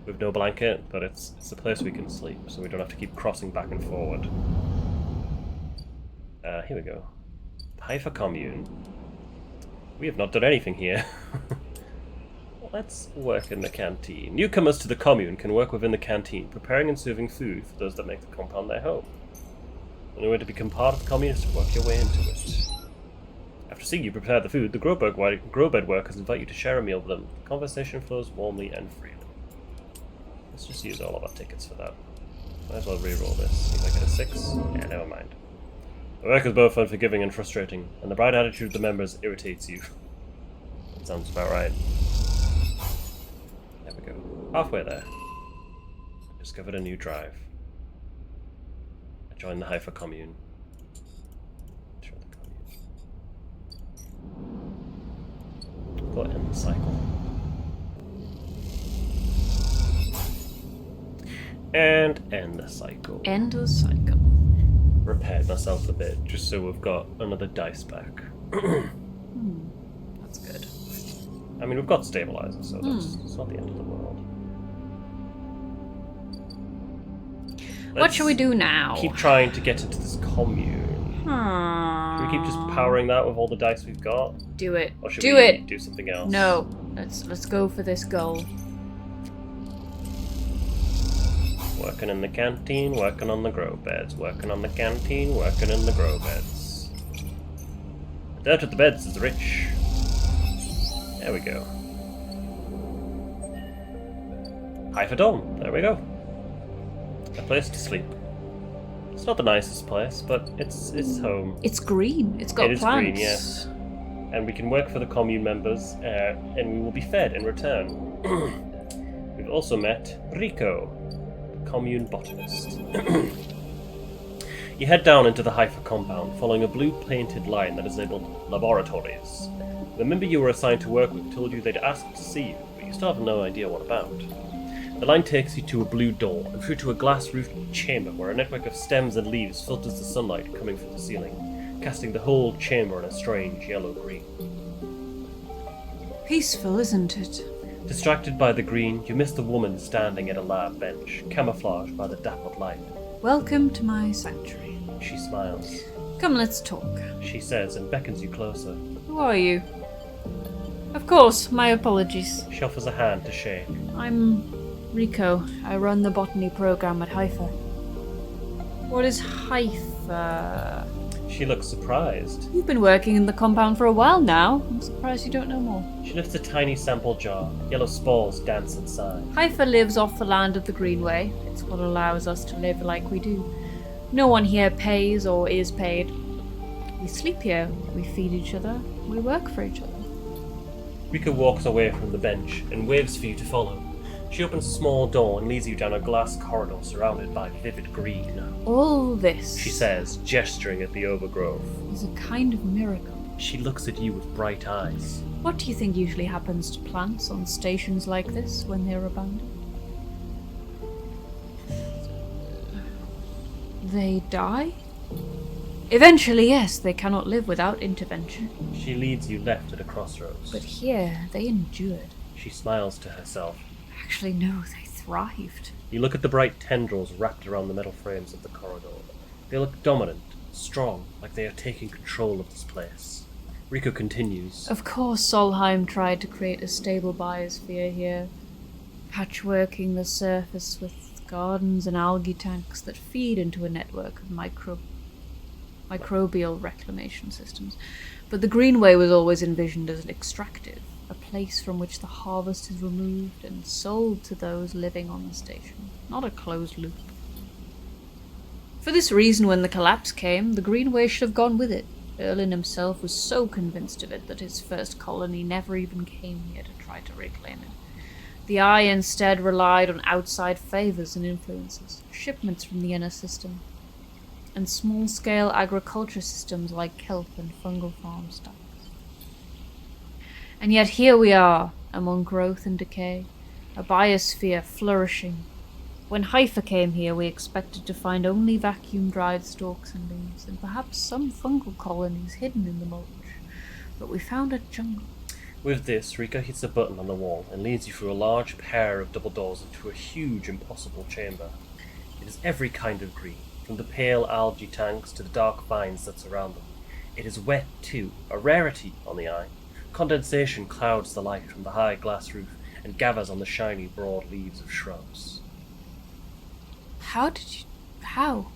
With no blanket, but it's a place we can sleep, so we don't have to keep crossing back and forward. Here we go. Haifa Commune. We have not done anything here. Let's work in the canteen. Newcomers to the commune can work within the canteen, preparing and serving food for those that make the compound their home. The only way to become part of the commune is to work your way into it. After seeing you prepare the food, the grow bed workers invite you to share a meal with them. The conversation flows warmly and freely. Let's just use all of our tickets for that. Might as well re-roll this. See if I get a 6. Yeah, never mind. The work is both unforgiving and frustrating, and the bright attitude of the members irritates you. That sounds about right. There we go. Halfway there. I discovered a new drive. I joined the Haifa Commune. Sure, the commune. Go end the cycle. And end the cycle. End the cycle. Repaired myself a bit, just so we've got another dice back. That's good. I mean, we've got stabilizer, so it's not the end of the world. What shall we do now? Keep trying to get into this commune. Should we keep just powering that with all the dice we've got? Do it. Or should Do we it. do something else? No. Let's go for this goal. Working in the canteen, working on the grow beds. Working on the canteen, working in the grow beds. Down to the beds is rich. There we go. Hypha Dome, there we go. A place to sleep. It's not the nicest place, but it's home. It's green. It's got plants. It is green, yes. And we can work for the commune members, and we will be fed in return. We've also met Rico, the commune botanist. You head down into the Hypha compound, following a blue-painted line that is labeled Laboratories. The member you were assigned to work with told you they'd asked to see you, but you still have no idea what about. The line takes you to a blue door, and through to a glass-roofed chamber where a network of stems and leaves filters the sunlight coming from the ceiling, casting the whole chamber in a strange yellow-green. Peaceful, isn't it? Distracted by the green, you miss the woman standing at a lab bench, camouflaged by the dappled light. Welcome to my sanctuary. She smiles. Come, let's talk. She says and beckons you closer. Who are you? Of course, my apologies. She offers a hand to shake. I'm Rico. I run the botany program at Hypha. What is Hypha? She looks surprised. You've been working in the compound for a while now. I'm surprised you don't know more. She lifts a tiny sample jar. Yellow spores dance inside. Hypha lives off the land of the Greenway. It's what allows us to live like we do. No one here pays or is paid. We sleep here, we feed each other, we work for each other. Rika walks away from the bench and waves for you to follow. She opens a small door and leads you down a glass corridor surrounded by vivid green. All this, she says, gesturing at the overgrowth, is a kind of miracle. She looks at you with bright eyes. What do you think usually happens to plants on stations like this when they're abandoned? They die? Eventually, yes, they cannot live without intervention. She leads you left at a crossroads. But here, they endured. She smiles to herself. Actually, no, they thrived. You look at the bright tendrils wrapped around the metal frames of the corridor. They look dominant, strong, like they are taking control of this place. Rico continues. Of course, Solheim tried to create a stable biosphere here, patchworking the surface with gardens and algae tanks that feed into a network of microbial reclamation systems. But the Greenway was always envisioned as an extractive, a place from which the harvest is removed and sold to those living on the station, not a closed loop. For this reason, when the collapse came, the Greenway should have gone with it. Erlin himself was so convinced of it that his first colony never even came here to try to reclaim it. The Eye instead relied on outside favours and influences, shipments from the inner system, and small-scale agriculture systems like kelp and fungal farm stocks. And yet here we are, among growth and decay, a biosphere flourishing. When Hypha came here, we expected to find only vacuum-dried stalks and leaves, and perhaps some fungal colonies hidden in the mulch. But we found a jungle. With this, Rika hits a button on the wall and leads you through a large pair of double doors into a huge, impossible chamber. It is every kind of green, from the pale algae tanks to the dark vines that surround them. It is wet, too, a rarity on the Eye. Condensation clouds the light from the high glass roof and gathers on the shiny, broad leaves of shrubs. How?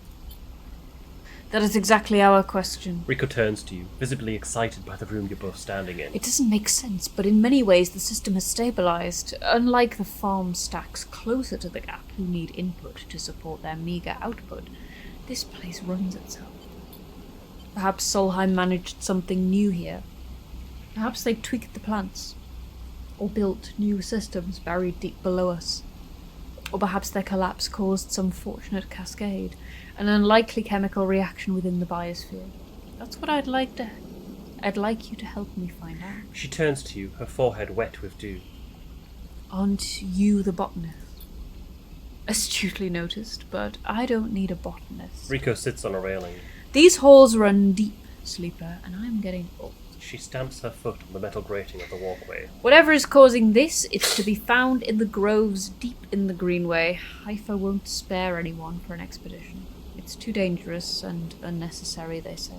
That is exactly our question. Rico turns to you, visibly excited by the room you're both standing in. It doesn't make sense, but in many ways the system has stabilized. Unlike the farm stacks closer to the gap who need input to support their meager output, this place runs itself. Perhaps Solheim managed something new here. Perhaps they tweaked the plants, or built new systems buried deep below us. Or perhaps their collapse caused some fortunate cascade, an unlikely chemical reaction within the biosphere. That's what I'd like you to help me find out. She turns to you, her forehead wet with dew. Aren't you the botanist? Astutely noticed, but I don't need a botanist. Rico sits on a railing. These halls run deep, Sleeper, and I'm getting old. She stamps her foot on the metal grating of the walkway. Whatever is causing this, it's to be found in the groves deep in the Greenway. Hypha won't spare anyone for an expedition. It's too dangerous and unnecessary, they say.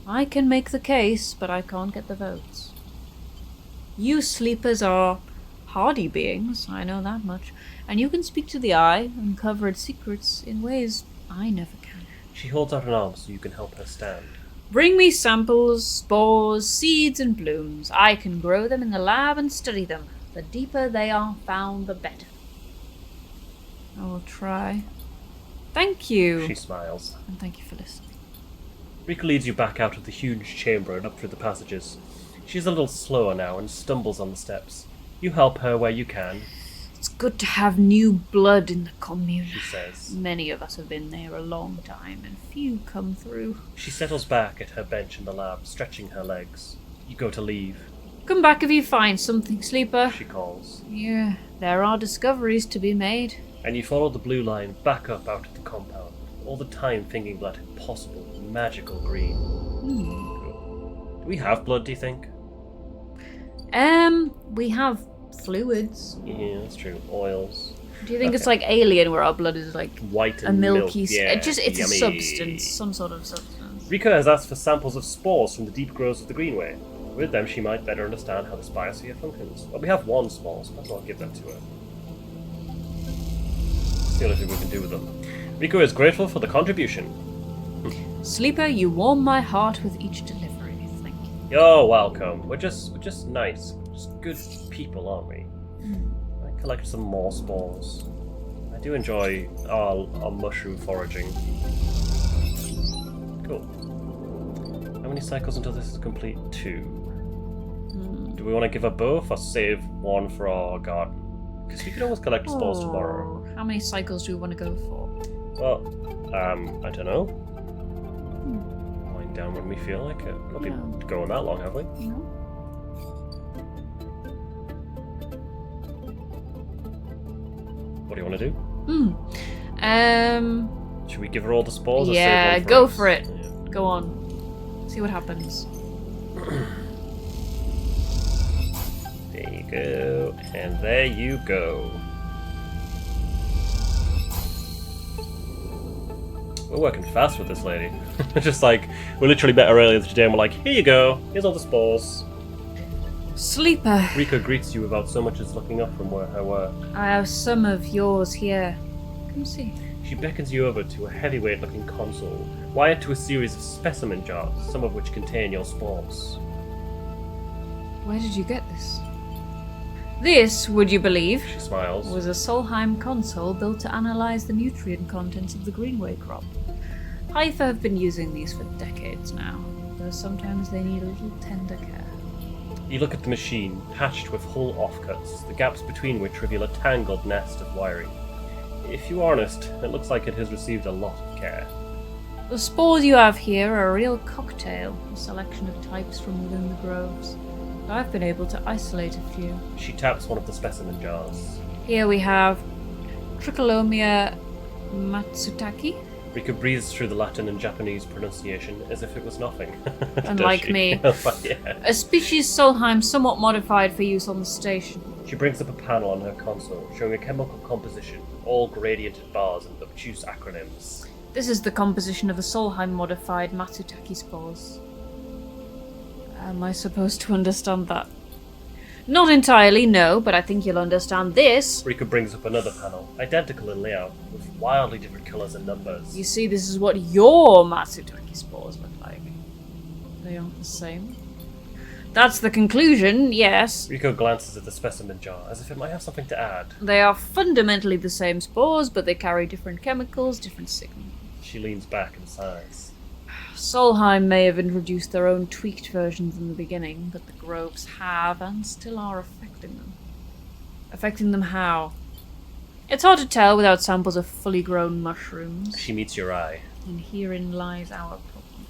I can make the case, but I can't get the votes. You sleepers are hardy beings, I know that much, and you can speak to the eye, uncover its secrets in ways I never can. She holds out an arm so you can help her stand. Bring me samples, spores, seeds, and blooms. I can grow them in the lab and study them. The deeper they are found, the better. I will try. Thank you. She smiles. And thank you for listening. Rika leads you back out of the huge chamber and up through the passages. She's a little slower now and stumbles on the steps. You help her where you can. It's good to have new blood in the commune, she says. Many of us have been there a long time, and few come through. She settles back at her bench in the lab, stretching her legs. You go to leave. Come back if you find something, sleeper. She calls. Yeah, there are discoveries to be made. And you follow the blue line back up out of the compound, all the time thinking that impossible, magical green. Cool. Do we have blood, do you think? We have fluids. Yeah, that's true. Oils. Do you think it's like Alien, where our blood is like white a and milky? Yeah, it's yummy. a substance, some sort of substance. Rika has asked for samples of spores from the deep groves of the Greenway. With them, she might better understand how this biosphere functions. Well, we have one spore, so might as well give them to her. It's the only thing we can do with them. Rika is grateful for the contribution. Sleeper, you warm my heart with each delivery. Thank you. You're welcome. We're just nice. We're just good people, aren't we? I collect some more spores. I do enjoy our mushroom foraging. Cool. How many cycles until this is complete? 2. Do we want to give her both or save one for our garden? Because we could always collect spores tomorrow. How many cycles do we want to go for? Well, I don't know. Lying down when we feel like it. Not been going that long, have we? No. What do you want to do? Should we give her all the spores? Yeah, or save one go us? for it. Yeah. Go on. See what happens. There you go, and there you go. We're working fast with this lady. Just like, we literally met her earlier today and we're like, here you go, here's all the spores. Sleeper. Rika greets you without so much as looking up from where her work. I have some of yours here. Come see. She beckons you over to a heavyweight-looking console, wired to a series of specimen jars, some of which contain your spores. Where did you get this? This, would you believe, She smiles. was a Solheim console built to analyze the nutrient contents of the Greenway crop. Hythe have been using these for decades now, though sometimes they need a little tender care. You look at the machine, patched with hull offcuts, the gaps between which reveal a tangled nest of wiring. If you're honest, it looks like it has received a lot of care. The spores you have here are a real cocktail, a selection of types from within the groves. I've been able to isolate a few. She taps one of the specimen jars. Here we have Tricholomia Matsutake. Rika breathes through the Latin and Japanese pronunciation as if it was nothing. Unlike Does she? me. Yeah. A species Solheim somewhat modified for use on the station. She brings up a panel on her console showing a chemical composition, all gradiented bars and obtuse acronyms. This is the composition of the Solheim modified Matsutake spores. Am I supposed to understand that? Not entirely, no, but I think you'll understand this. Rika brings up another panel, identical in layout, with wildly different colours and numbers. You see, this is what your Matsutake spores look like. They aren't the same. That's the conclusion, yes. Rika glances at the specimen jar, as if it might have something to add. They are fundamentally the same spores, but they carry different chemicals, different signals. She leans back and sighs. Solheim may have introduced their own tweaked versions in the beginning, but the groves have and still are affecting them. Affecting them how? It's hard to tell without samples of fully grown mushrooms, She meets your eye. and herein lies our problem.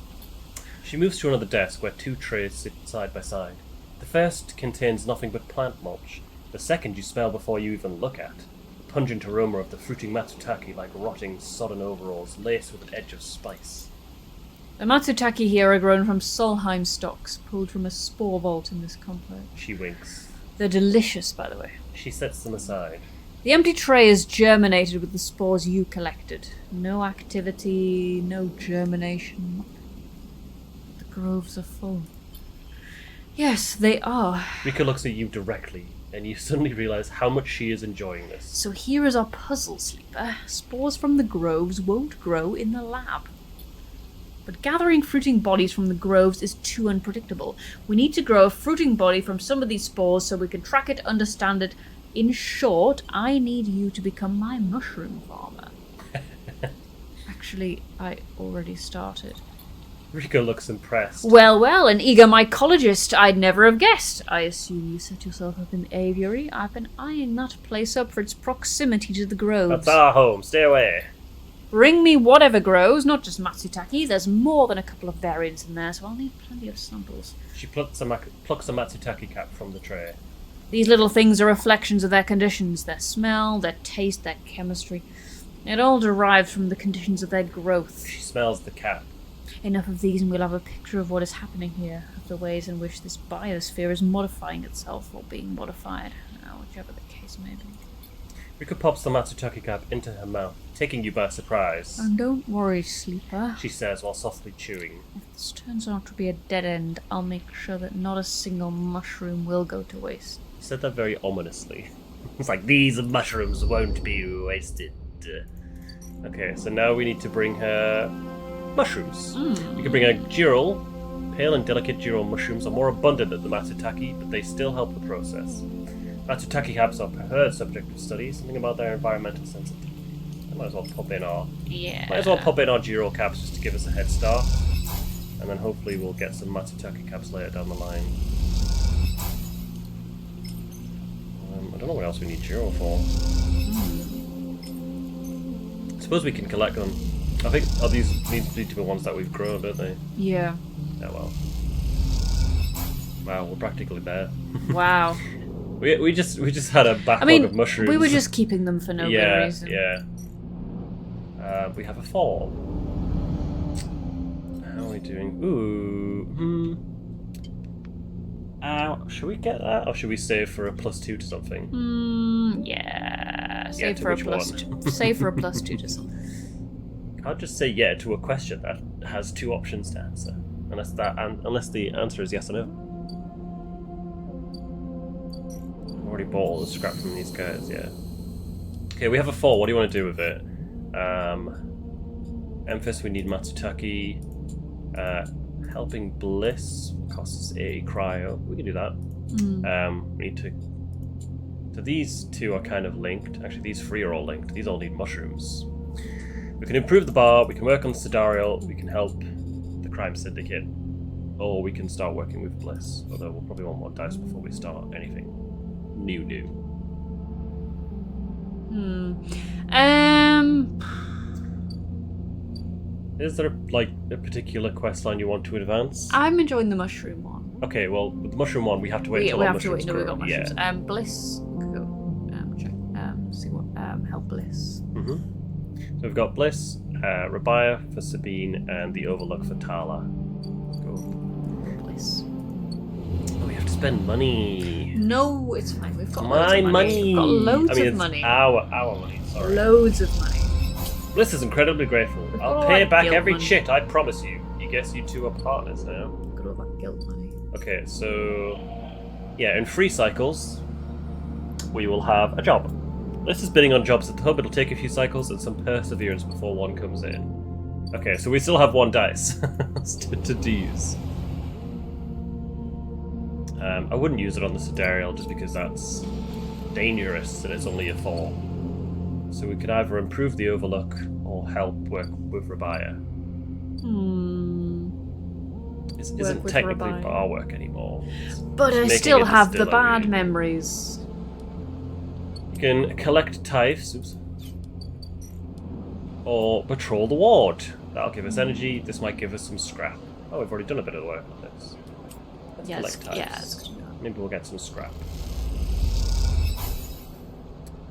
She moves to another desk where 2 trays sit side by side. The first contains nothing but plant mulch. The second you smell before you even look at. The pungent aroma of the fruiting matsutake like rotting, sodden overalls laced with an edge of spice. The Matsutake here are grown from Solheim stocks, pulled from a spore vault in this complex. She winks. They're delicious, by the way. She sets them aside. The empty tray is germinated with the spores you collected. No activity, no germination. The groves are full. Yes, they are. Rika looks at you directly, and you suddenly realize how much she is enjoying this. So here is our puzzle, Sleeper. Spores from the groves won't grow in the lab. But gathering fruiting bodies from the groves is too unpredictable. We need to grow a fruiting body from some of these spores so we can track it, understand it. In short, I need you to become my mushroom farmer. Actually, I already started. Rika looks impressed. Well, an eager mycologist I'd never have guessed. I assume you set yourself up in the aviary. I've been eyeing that place up for its proximity to the groves. That's our home. Stay away. Bring me whatever grows, not just Matsutake. There's more than a couple of variants in there, so I'll need plenty of samples. She plucks a Matsutake cap from the tray. These little things are reflections of their conditions, their smell, their taste, their chemistry. It all derives from the conditions of their growth. She smells the cap. Enough of these and we'll have a picture of what is happening here, of the ways in which this biosphere is modifying itself or being modified, whichever the case may be. Rika pops the Matsutake cap into her mouth, taking you by surprise. And don't worry, Sleeper. She says while softly chewing. If this turns out to be a dead end, I'll make sure that not a single mushroom will go to waste. He said that very ominously. It's like, these mushrooms won't be wasted. Okay, so now we need to bring her mushrooms. We can bring her Girol. Pale and delicate Girol mushrooms are more abundant than the Matsutake, but they still help the process. Matsutake caps are preferred subject of study, something about their environmental sensitivity. I might as well pop in our Girol caps just to give us a head start. And then hopefully we'll get some Matsutake caps later down the line. I don't know what else we need Girol for. I suppose we can collect them. I think these need to be the ones that we've grown, don't they? Yeah. Yeah, well. Wow, we're practically there. Wow. we just had a backlog of mushrooms. We were just keeping them for no good reason. Yeah. We have a 4. How are we doing? Ooh. Should we get that, or should we save for a +2 to something? Yeah. Save for a +2. Save for a +2 to something. Can't just say yeah to a question that has 2 options to answer, unless the answer is yes or no. I've already bought all the scrap from these guys. Yeah. Okay, we have a 4. What do you want to do with it? Emphis, we need Matsutake. Helping Bliss costs a cryo. We can do that. We need to. So these 2 are kind of linked. Actually, these 3 are all linked. These all need mushrooms. We can improve the bar. We can work on the Sidarial. We can help the crime syndicate, or we can start working with Bliss. Although we'll probably want more dice before we start anything new. Is there a particular quest line you want to advance? I'm enjoying the mushroom one. Okay, well, with the mushroom one, we have to wait until our mushrooms grow. We got mushrooms. Yeah. Bliss. Check. See what. Help Bliss. So we've got Bliss, Rabia for Sabine, and the Overlook for Tala. Let's go. Bliss. Oh, we have to spend money. No, it's fine. We've got My loads of money. We've got loads of money. Our money. Sorry. Loads of money. Bliss is incredibly grateful. I'll pay back every chit, I promise you. You guess you 2 are partners now. Got all that guilt money. Okay, so yeah, in 3 cycles, we will have a job. Bliss is bidding on jobs at the hub. It'll take a few cycles and some perseverance before one comes in. Okay, so we still have 1 dice to use. I wouldn't use it on the Sidarial just because that's dangerous and it's only a 4. So we could either improve the Overlook or help work with Rabia. This isn't technically bar work anymore. But I still have the bad memories. You can collect tithes, or patrol the ward. That'll give us energy. This might give us some scrap. Oh, we've already done a bit of the work on this. Let's collect tithes. Maybe we'll get some scrap.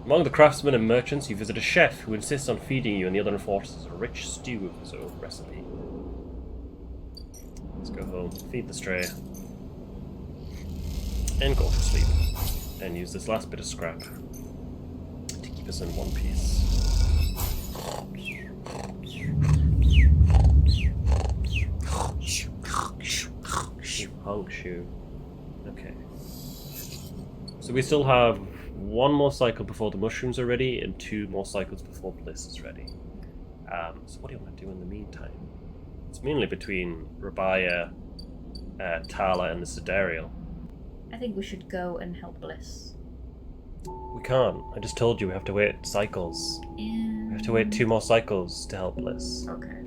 Among the craftsmen and merchants, you visit a chef who insists on feeding you and the other enforcers a rich stew of his own recipe. Let's go home, feed the stray, and go to sleep. And use this last bit of scrap to keep us in one piece. Honk shoe. Okay. So we still have one more cycle before the mushrooms are ready, and 2 more cycles before bliss is ready. So what do you want to do in the meantime? It's mainly between Rabaya, Tala, and the Sidereal. I think we should go and help Bliss. We can't. I just told you we have to wait cycles. We have to wait 2 more cycles to help Bliss. Okay.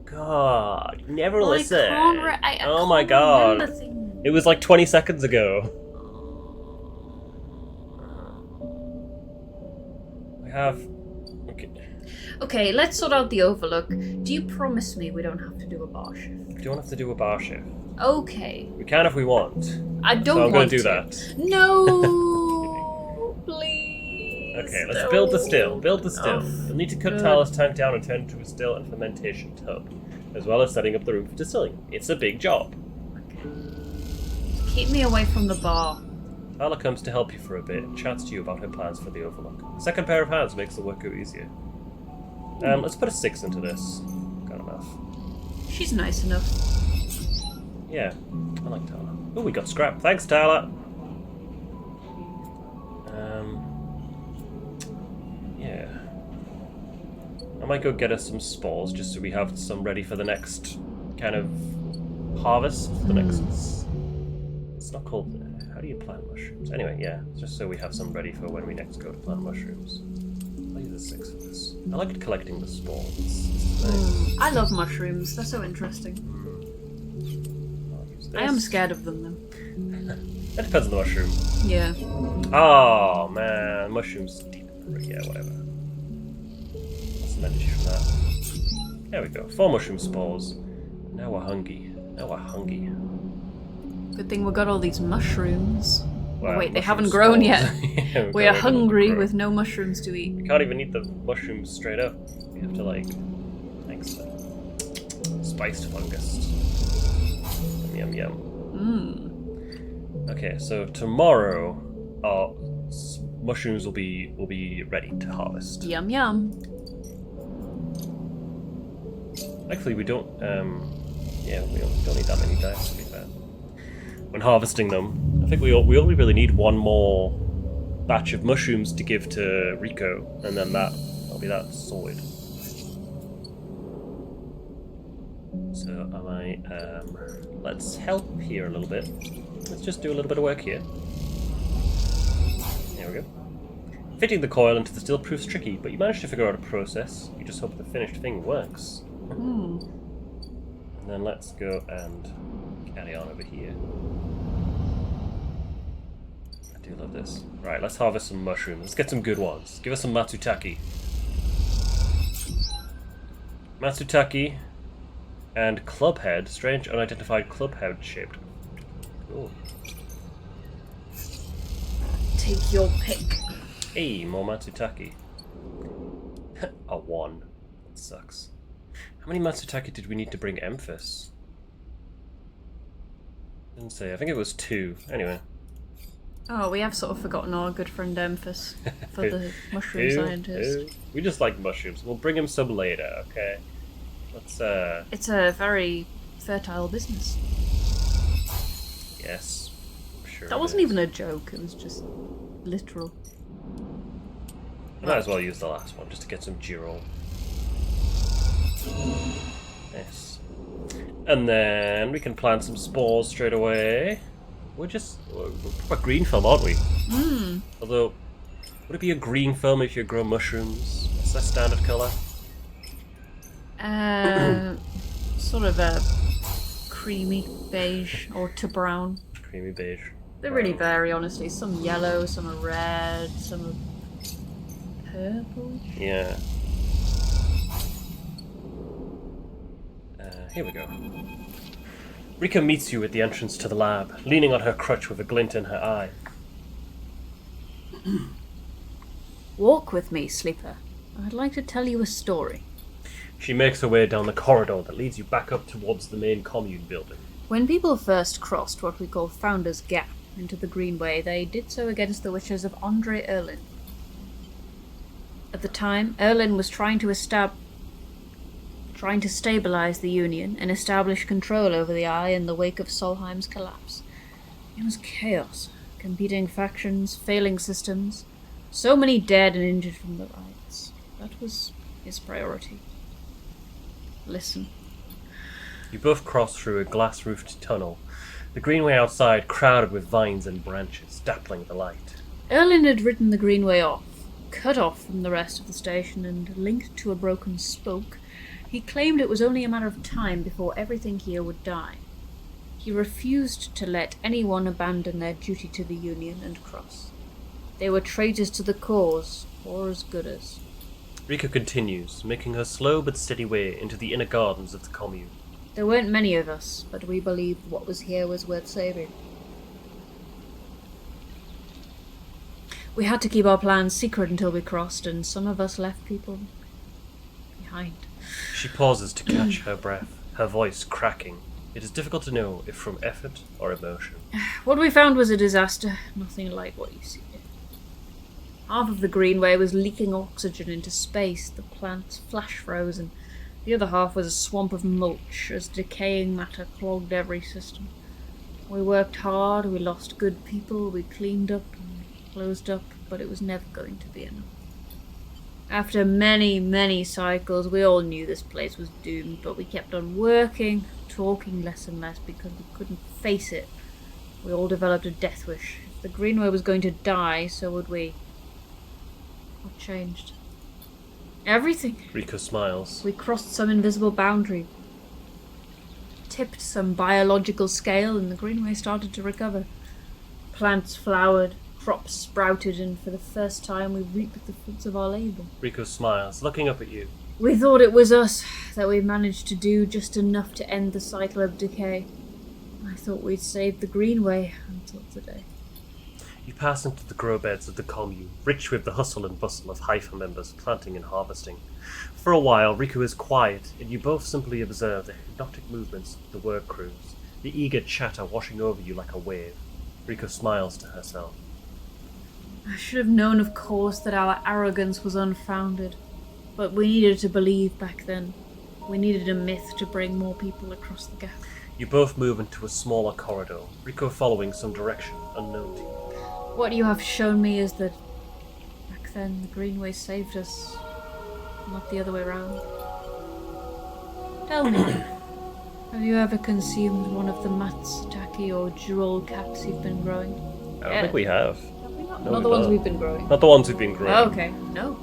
God, you never listen. I Oh my can't god. remember things. It was like 20 seconds ago. We have... Okay. Okay, let's sort out the Overlook. Do you promise me we don't have to do a bar shift? We don't have to do a bar shift. Okay. We can if we want. I don't So I'm want gonna do to. that. No! Please. Okay, let's build the still. Build the still. Oh, We'll need to cut good. Tala's tank down and turn it into a still and fermentation tub, as well as setting up the room for distilling. It's a big job. Keep me away from the bar. Tala comes to help you for a bit and chats to you about her plans for the Overlook. A second pair of hands makes the work go easier. Let's put a 6 into this. Got enough. She's nice enough. Yeah, I like Tala. Oh, we got scrap. Thanks, Tala. Yeah. I might go get us some spores just so we have some ready for the next kind of harvest. The next. It's not called. How do you plant mushrooms? Anyway, yeah, just so we have some ready for when we next go to plant mushrooms. I'll use a 6 for this. I like collecting the spores. It's nice. I love mushrooms. They're so interesting. I'll use this. I am scared of them, though. That depends on the mushroom. Yeah. Oh man, mushrooms deep. Yeah, whatever. What's the energy from that? There we go. 4 mushroom spores. Now we're hungry. Good thing we got all these mushrooms. Wow, Oh, wait, they mushroom haven't grown spores. yet. Yeah, We are grow. hungry with no mushrooms to eat. We can't even eat the mushrooms straight up. We have to like mix them. Spiced fungus. Yum yum. Okay, so tomorrow our mushrooms will be ready to harvest. Yum yum. Actually, we don't. Yeah, we don't need that many dice to be fair. When harvesting them, I think we only really need 1 more batch of mushrooms to give to Rico, and then that'll be that sorted. So I might let's help here a little bit. Let's just do a little bit of work here. There we go. Fitting the coil into the still proves tricky, but you managed to figure out a process. You just hope the finished thing works. And then let's go and carry on over here. I do love this. Right, let's harvest some mushrooms. Let's get some good ones. Give us some Matsutake. Matsutake and clubhead. Strange unidentified clubhead shaped. Cool. Take your pick. Hey, more Matsutake. A 1. That sucks. How many Matsutake did we need to bring Emphis? Didn't say. I think it was 2. Anyway. Oh, we have sort of forgotten our good friend Emphis for the mushroom scientist. We just like mushrooms. We'll bring him some later, okay? Let's, It's a very fertile business. Yes. I'm sure That it wasn't is. even a joke, it was just literal. I might as well use the last one just to get some G-roll. Yes. And then we can plant some spores straight away. We're proper green film, aren't we? Although, would it be a green film if you grow mushrooms? What's their standard colour? Sort of a creamy beige or to brown. Creamy beige. They really vary, honestly. Some yellow, some are red, some are purple. Yeah. Here we go. Rika meets you at the entrance to the lab, leaning on her crutch with a glint in her eye. Walk with me, Sleeper. I'd like to tell you a story. She makes her way down the corridor that leads you back up towards the main commune building. When people first crossed what we call Founder's Gap into the Greenway, they did so against the wishes of Andre Erlin. At the time, Erlin was trying to stabilize the Union and establish control over the Eye in the wake of Solheim's collapse. It was chaos. Competing factions, failing systems. So many dead and injured from the riots. That was his priority. Listen. You both cross through a glass-roofed tunnel, the greenway outside crowded with vines and branches, dappling the light. Erlin had ridden the greenway off, cut off from the rest of the station and linked to a broken spoke. He claimed it was only a matter of time before everything here would die. He refused to let anyone abandon their duty to the Union and cross. They were traitors to the cause, or as good as. Rika continues, making her slow but steady way into the inner gardens of the commune. There weren't many of us, but we believed what was here was worth saving. We had to keep our plans secret until we crossed, and some of us left people behind. She pauses to catch her breath, her voice cracking. It is difficult to know if from effort or emotion. What we found was a disaster, nothing like what you see here. Half of the greenway was leaking oxygen into space, the plants flash froze, and the other half was a swamp of mulch as decaying matter clogged every system. We worked hard, we lost good people, we cleaned up and closed up, but it was never going to be enough. After many, many cycles, we all knew this place was doomed, but we kept on working, talking less and less because we couldn't face it. We all developed a death wish. If the greenway was going to die, so would we. What changed? Everything. Rika smiles. We crossed some invisible boundary, tipped some biological scale, and the greenway started to recover. Plants flowered, crops sprouted, and for the first time we reaped the fruits of our labour. Rico smiles, looking up at you. We thought it was us, that we managed to do just enough to end the cycle of decay. I thought we'd saved the greenway until today. You pass into the grow beds of the commune, rich with the hustle and bustle of Haifa members planting and harvesting. For a while, Riku is quiet, and you both simply observe the hypnotic movements of the work crews, the eager chatter washing over you like a wave. Riku smiles to herself. I should have known, of course, that our arrogance was unfounded. But we needed to believe back then. We needed a myth to bring more people across the gap. You both move into a smaller corridor, Rico following some direction unknown to you. What you have shown me is that back then the greenway saved us, not the other way around. Tell me, have you ever consumed one of the Matsutake or jewel caps you've been growing? I don't think we have. Have we not? No, Not the ones we've been growing. Not the ones we've been growing. Oh, okay, no.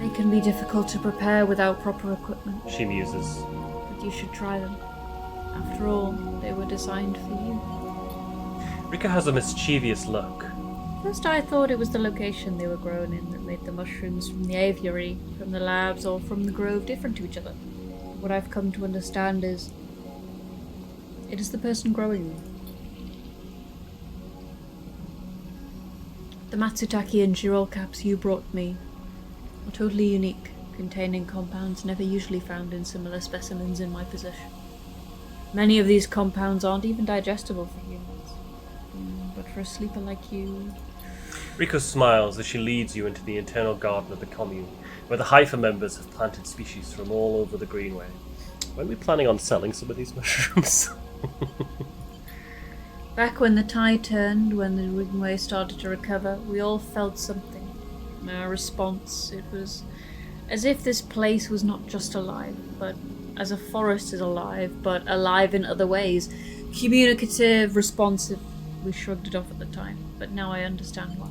They can be difficult to prepare without proper equipment, She muses. but you should try them. After all, they were designed for you. Rika has a mischievous look. First I thought it was the location they were grown in that made the mushrooms from the aviary, from the labs, or from the grove different to each other. What I've come to understand is it is the person growing them. The Matsutake and jewel caps you brought me are totally unique, containing compounds never usually found in similar specimens in my possession. Many of these compounds aren't even digestible for humans. But for a sleeper like you... Rico smiles as she leads you into the internal garden of the commune, where the Haifa members have planted species from all over the greenway. When are we planning on selling some of these mushrooms? Back when the tide turned, when the greenway started to recover, we all felt something. Our response, it was as if this place was not just alive, but as a forest is alive, but alive in other ways. Communicative, responsive. We shrugged it off at the time, but now I understand why.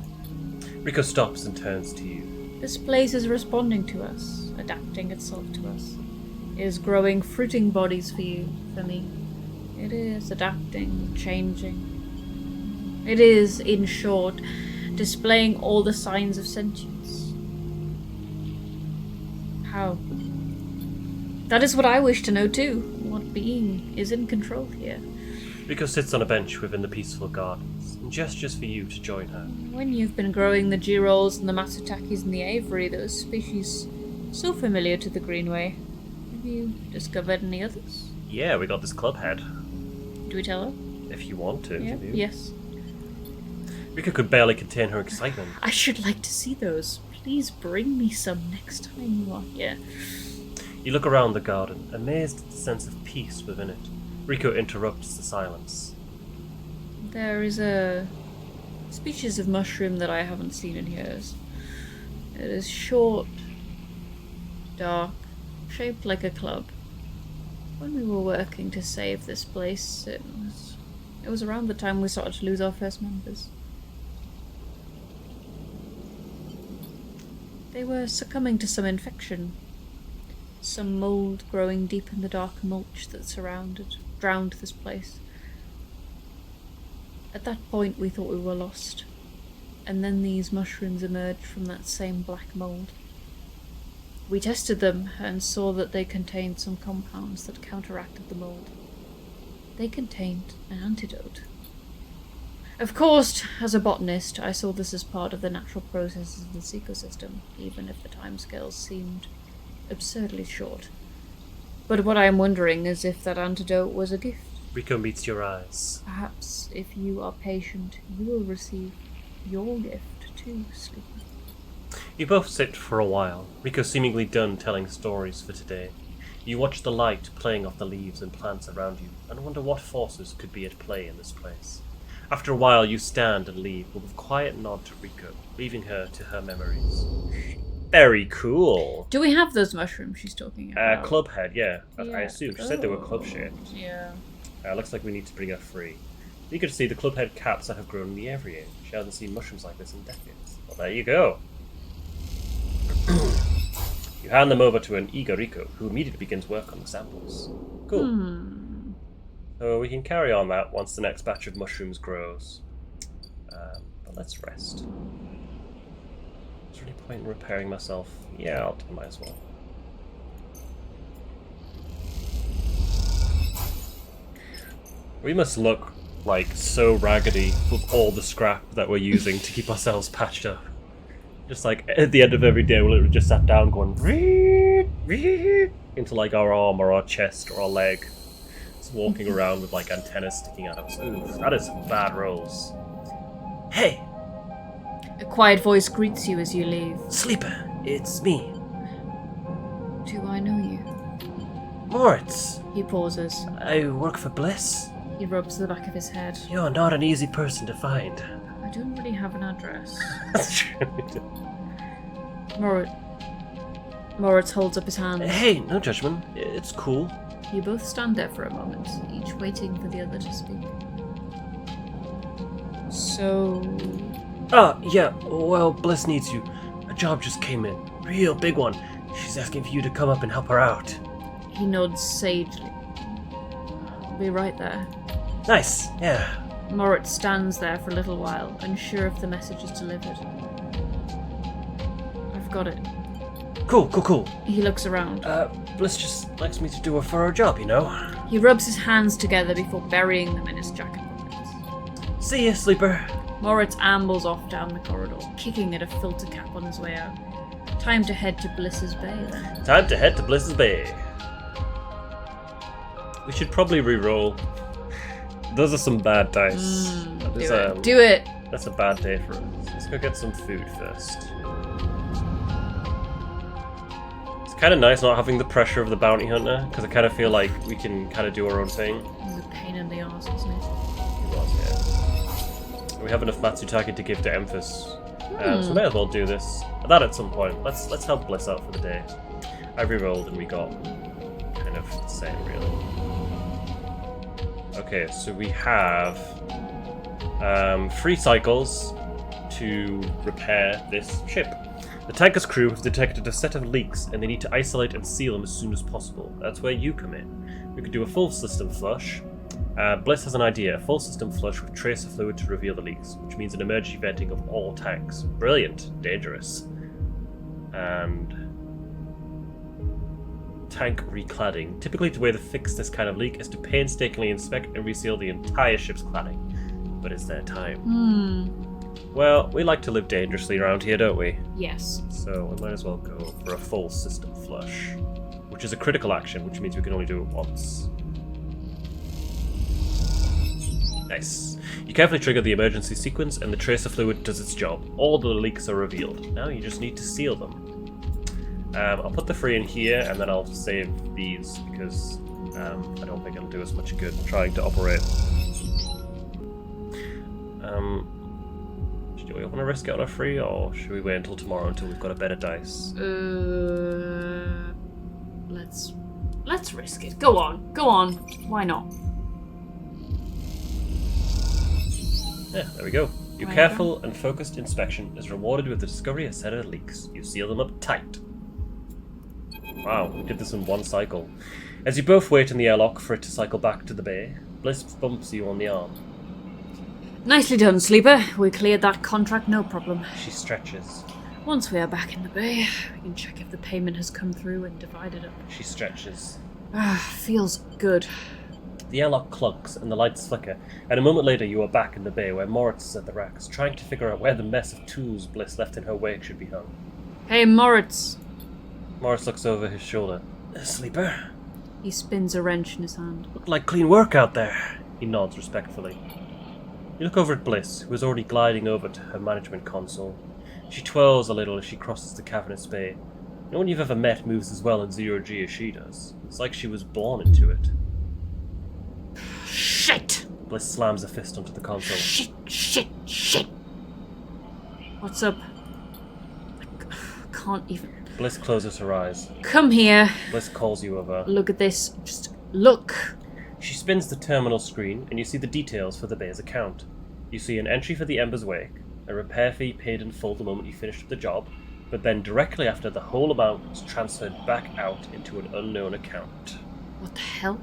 Rico stops and turns to you. This place is responding to us, adapting itself to us. It is growing fruiting bodies for you, for me. It is adapting, changing. It is, in short, displaying all the signs of sentience. How? That is what I wish to know too. What being is in control here? Rico sits on a bench within the peaceful gardens and gestures for you to join her. When you've been growing the girolles and the matsutakes and the aviary, those species so familiar to the greenway, have you discovered any others? Yeah, we got this club head. Do we tell her? If you want to. Yeah. You do. Yes. Rico could barely contain her excitement. I should like to see those. Please bring me some next time you are here. You look around the garden, amazed at the sense of peace within it. Rico interrupts the silence. There is a species of mushroom that I haven't seen in years. It is short, dark, shaped like a club. When we were working to save this place, it was around the time we started to lose our first members. They were succumbing to some infection. Some mold growing deep in the dark mulch that drowned this place. At that point we thought we were lost, and then these mushrooms emerged from that same black mold. We tested them and saw that they contained some compounds that counteracted the mold. They contained an antidote. Of course, as a botanist, I saw this as part of the natural processes of this ecosystem, even if the timescales seemed absurdly short. But what I am wondering is if that antidote was a gift. Rico meets your eyes. Perhaps, if you are patient, you will receive your gift too, Sleeper. You both sit for a while, Rico seemingly done telling stories for today. You watch the light playing off the leaves and plants around you, and wonder what forces could be at play in this place. After a while, you stand and leave, with a quiet nod to Rico, leaving her to her memories. Very cool. Do we have those mushrooms she's talking about? Club head, yeah. I Yeah. assume. She said they were club shaped. Yeah. Looks like we need to bring her free. You can see the club head caps that have grown in the area. She hasn't seen mushrooms like this in decades. Well, there you go. You hand them over to an eager Rico, who immediately begins work on the samples. Cool. So we can carry on that once the next batch of mushrooms grows. But let's rest. Is there any point in repairing myself? Yeah, I might as well. We must look like so raggedy with all the scrap that we're using to keep ourselves patched up. Just like at the end of every day, we'll literally just sat down going into like our arm or our chest or our leg. Just walking around with like antennas sticking out of us. Ooh, that is some bad rolls. Hey! A quiet voice greets you as you leave. Sleeper, it's me. Do I know you? Moritz. He pauses. I work for Bliss. He rubs the back of his head. You're not an easy person to find. I don't really have an address. That's true. Moritz holds up his hand. Hey, no judgment. It's cool. You both stand there for a moment, each waiting for the other to speak. So... Ah, yeah, well, Bliss needs you. A job just came in. Real big one. She's asking for you to come up and help her out. He nods sagely. I'll be right there. Nice, yeah. Moritz stands there for a little while, unsure if the message is delivered. I've got it. Cool. He looks around. Bliss just likes me to do her for her job, you know? He rubs his hands together before burying them in his jacket pockets. See ya, Sleeper. Moritz ambles off down the corridor, kicking at a filter cap on his way out. Time to head to Bliss's Bay, then. Time to head to Bliss's Bay. We should probably re-roll. Those are some bad dice. Do it! That's a bad day for us. Let's go get some food first. It's kind of nice not having the pressure of the bounty hunter, because I kind of feel like we can kind of do our own thing. It was a pain in the arse, wasn't it? It was, yeah. We have enough Matsutake to give to Emphis, so we may as well do this. That at some point. Let's help Bliss out for the day. I re-rolled and we got kind of the same, really. Okay, so we have 3 cycles to repair this ship. The tanker's crew have detected a set of leaks and they need to isolate and seal them as soon as possible. That's where you come in. We could do a full system flush. Bliss has an idea, a full system flush with tracer fluid to reveal the leaks, which means an emergency venting of all tanks. Brilliant. Dangerous. And tank recladding. Typically the way to fix this kind of leak is to painstakingly inspect and reseal the entire ship's cladding. But is there time? Well, we like to live dangerously around here, don't we? Yes. So we might as well go for a full system flush, which is a critical action, which means we can only do it once. Nice. You carefully trigger the emergency sequence and the tracer fluid does its job. All the leaks are revealed. Now you just need to seal them. I'll put the 3 in here and then I'll save these because I don't think it'll do us much good trying to operate. Do we want to risk it on a free, or should we wait until tomorrow until we've got a better dice? Let's risk it. Go on. Why not? Yeah, there we go. Your Right careful and focused inspection is rewarded with the discovery of set of leaks. You seal them up tight. Wow, we did this in one cycle. As you both wait in the airlock for it to cycle back to the bay, Bliss bumps you on the arm. Nicely done, Sleeper. We cleared that contract, no problem. She stretches. Once we are back in the bay, we can check if the payment has come through and divide it up. She stretches. Feels good. The airlock clunks and the lights flicker, and a moment later you are back in the bay where Moritz is at the racks, trying to figure out where the mess of tools Bliss left in her wake should be hung. Hey, Moritz. Moritz looks over his shoulder. Sleeper? He spins a wrench in his hand. Looked like clean work out there. He nods respectfully. You look over at Bliss, who is already gliding over to her management console. She twirls a little as she crosses the cavernous bay. No one you've ever met moves as well in zero-G as she does. It's like she was born into it. Shit! Bliss slams a fist onto the console. Shit! What's up? I can't even... Bliss closes her eyes. Come here. Bliss calls you over. Look at this. Just look. She spins the terminal screen, and you see the details for the bay's account. You see an entry for the Ember's Wake, a repair fee paid in full the moment you finished the job, but then directly after the whole amount was transferred back out into an unknown account. What the hell?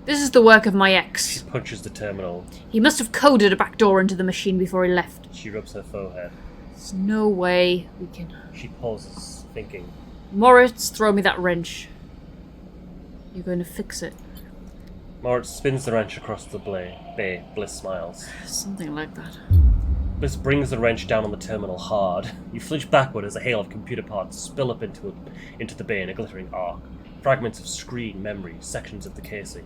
This is the work of my She ex. punches the terminal. He must have coded a backdoor into the machine before he left. She rubs her forehead. There's no way we can... She pauses, thinking. Moritz, throw me that wrench. You're going to fix it. Moritz spins the wrench across the bay. Bliss smiles. Something like that. Bliss brings the wrench down on the terminal hard. You flinch backward as a hail of computer parts spill up into the bay in a glittering arc. Fragments of screen, memory, sections of the casing.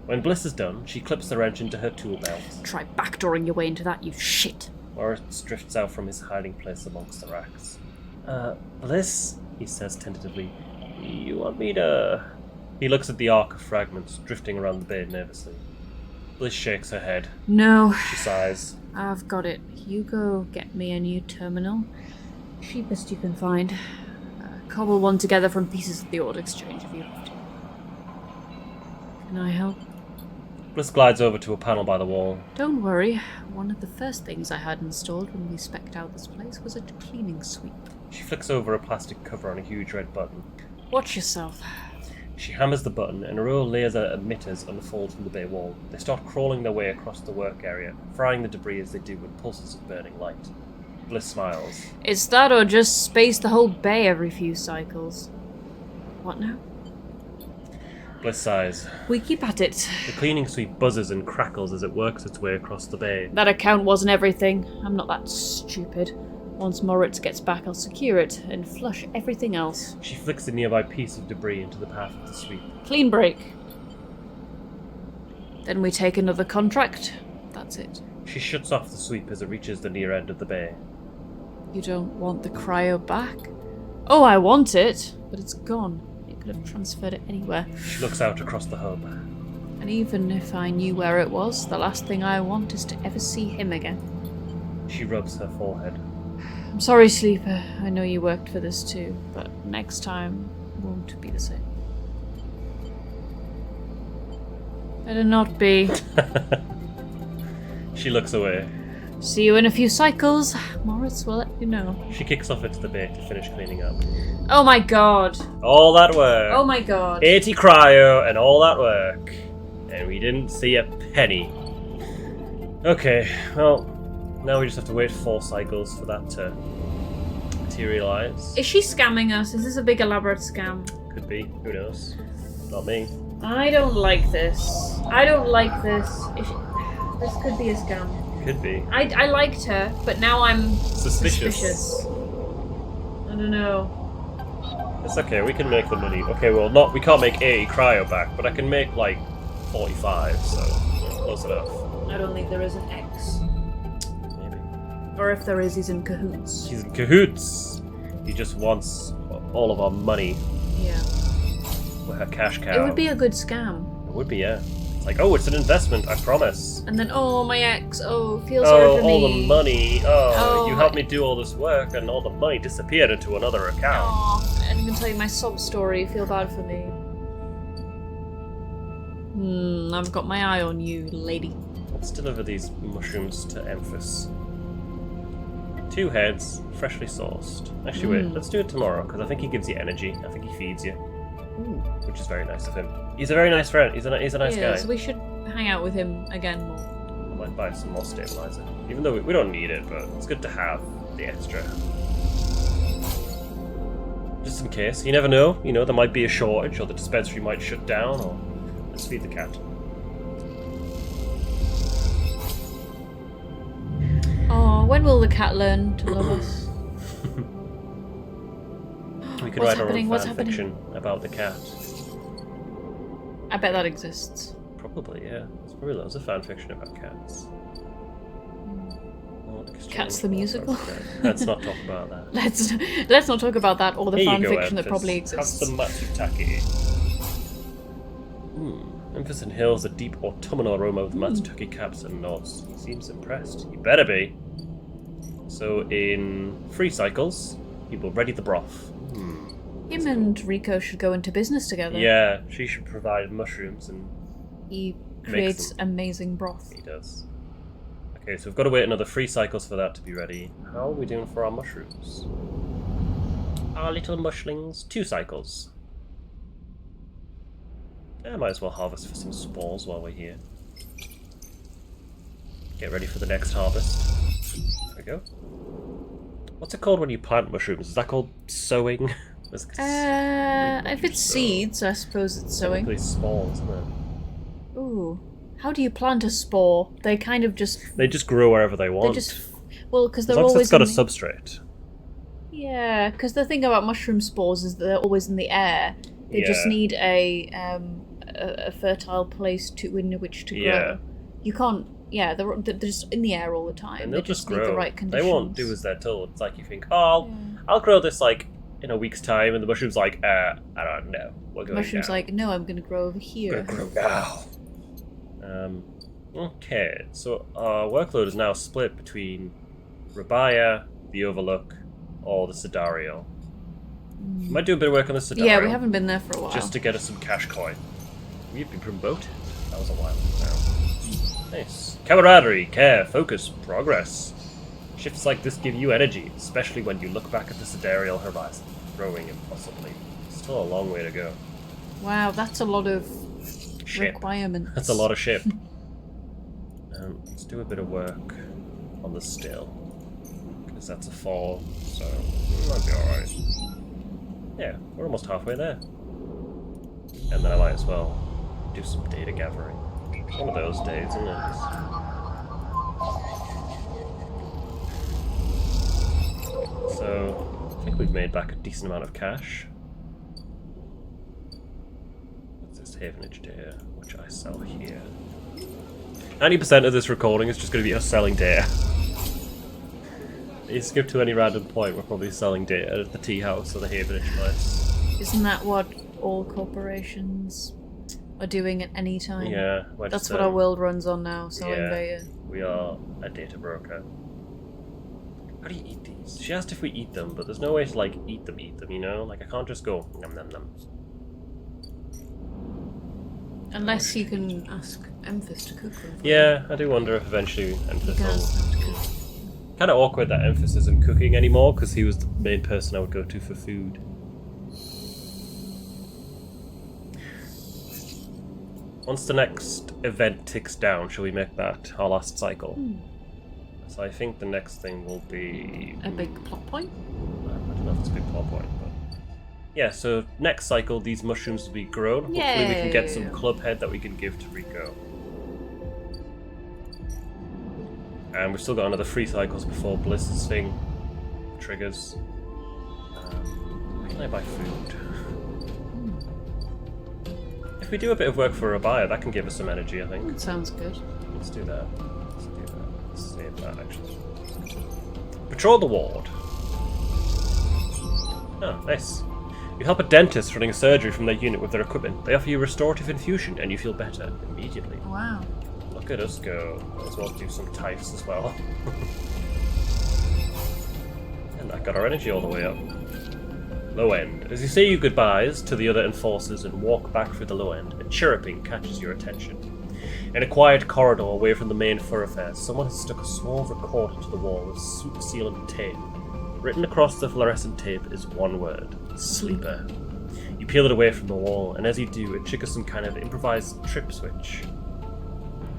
When Bliss is done, she clips the wrench into her tool belt. Try backdooring your way into that, you shit. Moritz drifts out from his hiding place amongst the racks. Bliss, he says tentatively, you want me to... He looks at the arc of fragments drifting around the bay nervously. Bliss shakes her head. No. She sighs. I've got it. You go get me a new terminal. Cheapest you can find. Cobble one together from pieces of the old exchange if you have to. Can I help? Bliss glides over to a panel by the wall. Don't worry. One of the first things I had installed when we spec'd out this place was a cleaning sweep. She flicks over a plastic cover on a huge red button. Watch yourself. She hammers the button, and a row of laser emitters unfold from the bay wall. They start crawling their way across the work area, frying the debris as they do with pulses of burning light. Bliss smiles. It's that or just space the whole bay every few cycles. What now? Bliss sighs. We keep at it. The cleaning sweep buzzes and crackles as it works its way across the bay. That account wasn't everything. I'm not that stupid. Once Moritz gets back, I'll secure it and flush everything else. She flicks a nearby piece of debris into the path of the sweep. Clean break. Then we take another contract. That's it. She shuts off the sweep as it reaches the near end of the bay. You don't want the cryo back? Oh, I want it, but it's gone. It could have transferred it anywhere. She looks out across the hub. And even if I knew where it was, the last thing I want is to ever see him again. She rubs her forehead. I'm sorry, Sleeper. I know you worked for this too, but next time won't be the same. Better not be. She looks away. See you in a few cycles. Moritz will let you know. She kicks off into the bay to finish cleaning up. Oh my god. All that work. Oh my god. 80 cryo and all that work. And we didn't see a penny. Okay, well, now we just have to wait 4 cycles for that to materialise. Is she scamming us? Is this a big elaborate scam? Could be, who knows? Not me. I don't like this. I don't like this. This could be a scam. Could be. I liked her, but now I'm Suspicious. I don't know. It's okay, we can make the money. Okay, well, we can't make 80 cryo back, but I can make like 45, so close enough. I don't think there is an X. Maybe. Or if there is, he's in cahoots. He's in cahoots. He just wants all of our money. Yeah. We're her cash cow. It would be a good scam. It would be, yeah. It's like, oh, it's an investment, I promise. And then, oh, my ex, oh, feel sorry for me. Oh, all the money. Oh, you Oh. helped me do all this work, and all the money disappeared into another account. Oh, I'm gonna tell you my sob story, feel bad for me. I've got my eye on you, lady. Let's deliver these mushrooms to Emphis. 2 heads, freshly sourced. Actually, wait, let's do it tomorrow, because I think he gives you energy. I think he feeds you. Ooh. Which is very nice of him. He's a very nice friend. He's a nice guy. So we should hang out with him again more. I might buy some more stabilizer. Even though we don't need it, but it's good to have the extra. Just in case. You never know. You know, there might be a shortage, or the dispensary might shut down, or... Let's feed the cat. Oh, when will the cat learn to love us? We could What's write our happening? own What's fan happening? fiction about the cat. I bet that exists. Probably, yeah. There's probably loads of fan fiction about cats. Cats the musical? Let's not talk about that. Let's not talk about that or the Here you fan go, fiction that Emphis. probably Have exists. some Matsutake. Emphis inhales the deep autumnal aroma of the Matsutake caps and nods. He seems impressed. You better be. So in 3 cycles, he will ready the broth. Him and Rico should go into business together. Yeah, she should provide mushrooms and He creates them. amazing broth. he does. Okay, so we've got to wait another 3 cycles for that to be ready. How are we doing for our mushrooms? Our little mushlings, 2 cycles. Yeah, might as well harvest for some spores while we're here. Get ready for the next harvest. There we go. What's it called when you plant mushrooms? Is that called sowing? If it's seeds, I suppose it's sowing. Technically spores, isn't it? Ooh. How do you plant a spore? They kind of just... They just grow wherever they want. They just... Well, because as they're long as always it's got a in the... substrate. Yeah, because the thing about mushroom spores is that they're always in the air. They just Yeah. need a fertile place in which to grow. Yeah. You can't... Yeah, they're just in the air all the time. And They they'll just just need grow. the right conditions. They won't do as they're told. It's like you think, oh, I'll grow this like in a week's time, and the mushroom's like, I don't know. We're going Mushroom's now. like, no, I'm going to grow over here. I'm gonna grow now. Okay, so our workload is now split between Rabaya, the Overlook, or the Sidario. We might do a bit of work on the Sidario. Yeah, we haven't been there for a while. Just to get us some cash coin. We've been promoted. That was a while now. Nice. Camaraderie, care, focus, progress. Shifts like this give you energy, especially when you look back at the sidereal horizon, growing impossibly. Still a long way to go. Wow, that's a lot of Ship. requirements. That's a lot of ship. Let's do a bit of work on the still. Because that's a 4, so it might be alright. Yeah, we're almost halfway there. And then I might as well do some data gathering. One of those days, isn't it? So, I think we've made back a decent amount of cash. What's this Havenage data, which I sell here? 90% of this recording is just going to be us selling data. You skip to any random point, we're probably selling data at the tea house or the Havenage place. Isn't that what all corporations are doing at any time? Yeah, That's what our world runs on now, selling yeah. data. We are a data broker. How do you eat these? She asked if we eat them, but there's no way to like eat them, you know? Like I can't just go num num num. Unless you can ask Emphis to cook them. Yeah, I do wonder if eventually Emphis He has will... to cook. Kind of awkward that Emphis isn't cooking anymore, because he was the main person I would go to for food. Once the next event ticks down, shall we make that our last cycle? So I think the next thing will be... A big plot point? I don't know if it's a big plot point, but... Yeah, so next cycle, these mushrooms will be grown. Hopefully we can get some club head that we can give to Rico. And we've still got another 3 cycles before Bliss's thing triggers. Where can I buy food? If we do a bit of work for a buyer, that can give us some energy, I think. That sounds good. Let's do that. Let's save that, actually. Patrol the ward. Oh, nice. You help a dentist running a surgery from their unit with their equipment. They offer you restorative infusion, and you feel better immediately. Wow. Look at us go. Might as well do some types as well. And that got our energy all the way up. Low end. As you say your goodbyes to the other enforcers and walk back through the low end, a chirruping catches your attention. In a quiet corridor away from the main thoroughfare, someone has stuck a small recorder to the wall with super sealant tape. Written across the fluorescent tape is one word: sleeper. You peel it away from the wall, and as you do, it triggers some kind of improvised trip switch.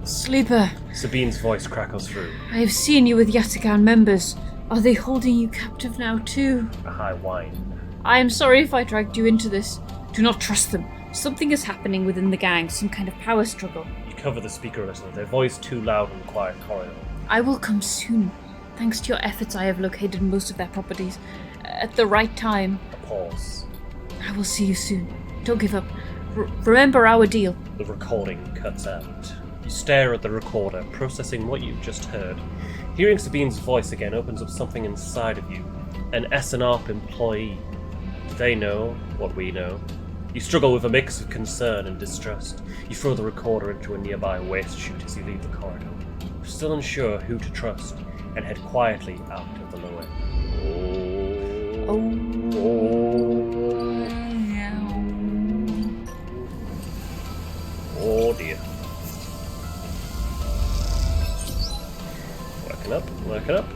Sleeper. Sabine's voice crackles through. I have seen you with Yatagan members. Are they holding you captive now too? A high whine. I am sorry if I dragged you into this. Do not trust them. Something is happening within the gang, some kind of power struggle. You cover the speaker a little, their voice too loud in the quiet corridor. I will come soon. Thanks to your efforts, I have located most of their properties. At the right time. A pause. I will see you soon. Don't give up. Remember our deal. The recording cuts out. You stare at the recorder, processing what you've just heard. Hearing Sabine's voice again opens up something inside of you. An S&ARP employee. Do they know what we know? You struggle with a mix of concern and distrust. You throw the recorder into a nearby waste chute as you leave the corridor. You're still unsure who to trust, and head quietly out of the low end. Oh dear. Working up.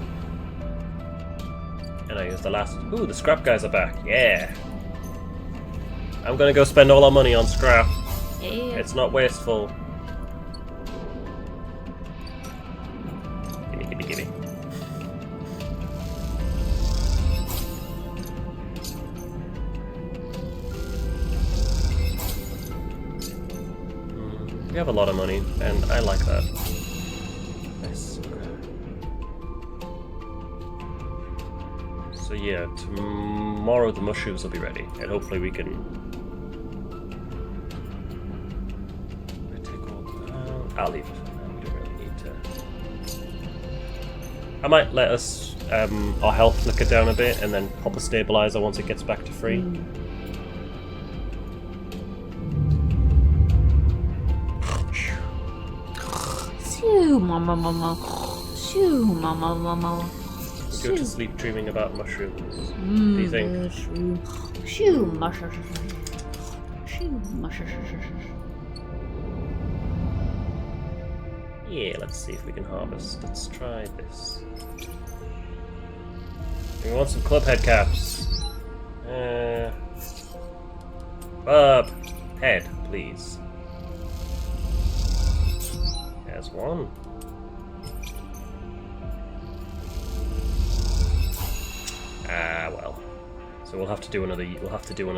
And I use the last... Ooh, the scrap guys are back. Yeah. I'm gonna go spend all our money on scrap. Yeah. It's not wasteful. Gimme. We have a lot of money, and I like that. Nice. So yeah, tomorrow the mushrooms will be ready, and hopefully we can... I'll leave it for now. We don't really need to. I might let us our health flicker down a bit and then pop a stabilizer once it gets back to free. Shoo, mama. Shoo, mama. Go to sleep dreaming about mushrooms. Do you think? Shoo, Yeah, let's see if we can harvest. Let's try this. We want some club head caps. Club head, please. There's one. Well. So we'll have to do another. We'll have to do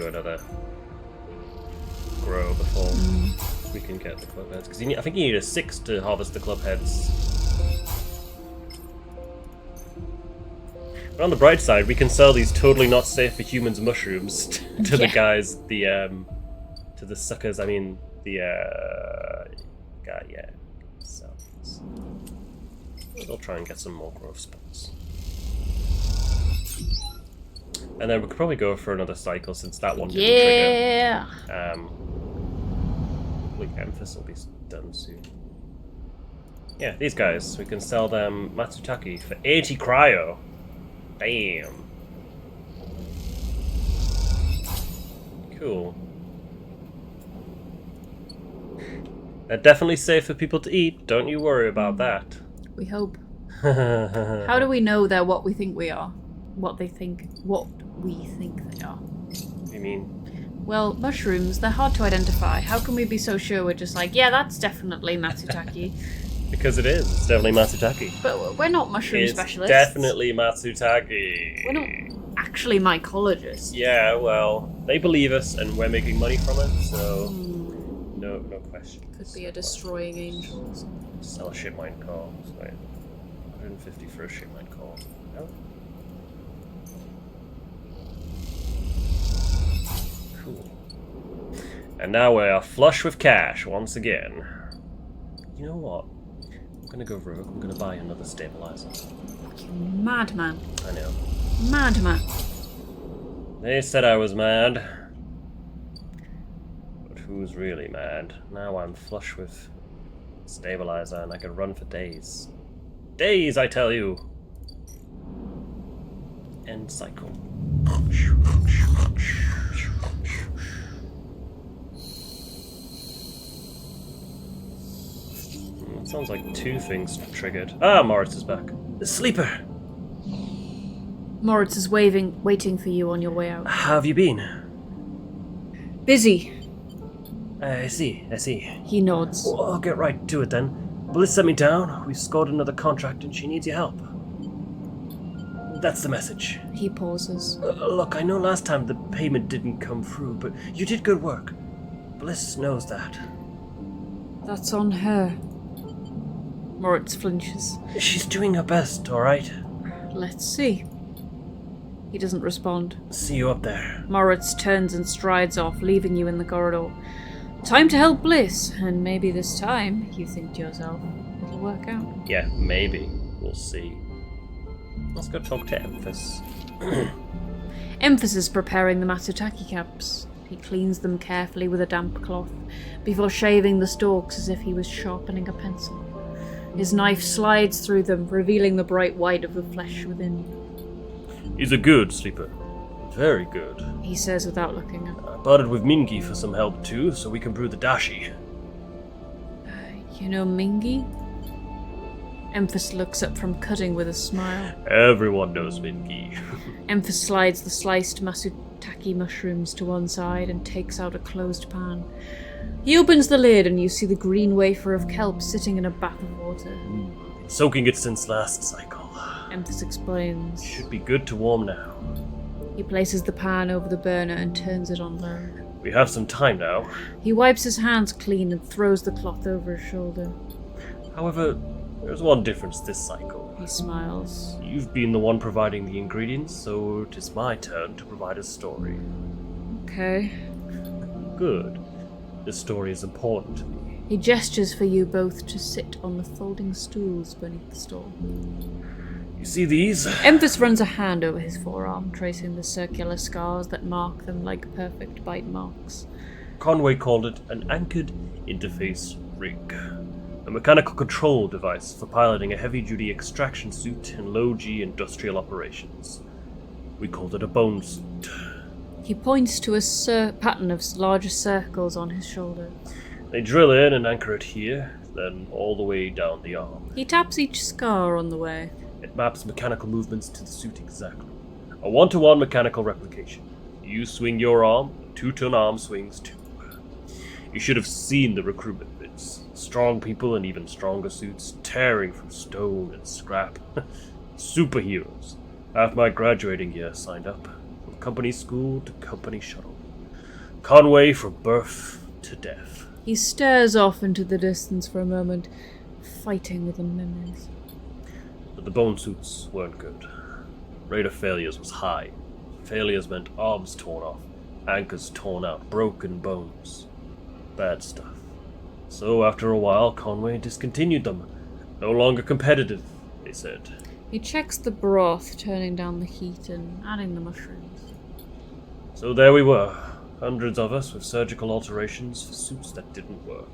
another grow before we can get the club heads. Because I think you need a 6 to harvest the club heads. But on the bright side, we can sell these totally not safe for humans mushrooms to the guys, to the suckers. I mean, the guy. Yeah, sell these. We'll try and get some more growth spots. And then we could probably go for another cycle since that one didn't trigger. Hopefully Emphis will be done soon. Yeah, these guys. We can sell them Matsutake for 80 cryo. Damn. Cool. They're definitely safe for people to eat. Don't you worry about that. We hope. How do we know they're what we think we are? What we think they are. What do you mean? Well, mushrooms, they're hard to identify. How can we be so sure we're just like, yeah, that's definitely Matsutake? Because it is. It's definitely Matsutake. But we're not mushroom specialists. Definitely Matsutake. We're not actually mycologists. Yeah, well, they believe us and we're making money from it, so no question. Could be a destroying angel. Sell a shipmine core. Wait, 150 for a shipmine core. No? Cool. And now we are flush with cash once again. You know what? I'm gonna go rogue. I'm gonna buy another stabilizer. You madman. I know. Madman. They said I was mad. But who's really mad? Now I'm flush with stabilizer and I can run for days. Days, I tell you! End cycle. It sounds like two things triggered. Ah, Moritz is back. The sleeper! Moritz is waiting for you on your way out. How have you been? Busy. I see. He nods. Well, I'll get right to it then. Bliss sent me down. We've scored another contract and she needs your help. That's the message. He pauses. Look, I know last time the payment didn't come through, but you did good work. Bliss knows that. That's on her. Moritz flinches. She's doing her best, alright? Let's see. He doesn't respond. See you up there. Moritz turns and strides off, leaving you in the corridor. Time to help Bliss, and maybe this time, you think to yourself, it'll work out. Yeah, maybe. We'll see. Let's go talk to Emphis. Emphis is preparing the Matsutake caps. He cleans them carefully with a damp cloth, before shaving the stalks as if he was sharpening a pencil. His knife slides through them, revealing the bright white of the flesh within. He's a good sleeper. Very good. He says without looking up. I parted with Mingi for some help too, so we can brew the dashi. You know Mingi? Emphis looks up from cutting with a smile. Everyone knows Mingi. Emphis slides the sliced Matsutake mushrooms to one side and takes out a closed pan. He opens the lid and you see the green wafer of kelp sitting in a bath of water. Been soaking it since last cycle. Emphis explains. Should be good to warm now. He places the pan over the burner and turns it on low. We have some time now. He wipes his hands clean and throws the cloth over his shoulder. However, there's one difference this cycle. He smiles. You've been the one providing the ingredients, so it is my turn to provide a story. Okay. Good. This story is important to me. He gestures for you both to sit on the folding stools beneath the stall. You see these? Emphis runs a hand over his forearm, tracing the circular scars that mark them like perfect bite marks. Conway called it an anchored interface rig. A mechanical control device for piloting a heavy-duty extraction suit in low-G industrial operations. We called it a bone suit. He points to a pattern of larger circles on his shoulder. They drill in and anchor it here, then all the way down the arm. He taps each scar on the way. It maps mechanical movements to the suit exactly. A one-to-one mechanical replication. You swing your arm, a 2-ton arm swings too. You should have seen the recruitment bids. Strong people in even stronger suits, tearing from stone and scrap. Superheroes. Half my graduating year signed up. From company school to company shuttle. Conway from birth to death. He stares off into the distance for a moment, fighting with the memories. But the bone suits weren't good. Rate of failures was high. Failures meant arms torn off, anchors torn out, broken bones. Bad stuff. So after a while, Conway discontinued them. No longer competitive, they said. He checks the broth, turning down the heat and adding the mushrooms. So there we were, hundreds of us with surgical alterations for suits that didn't work.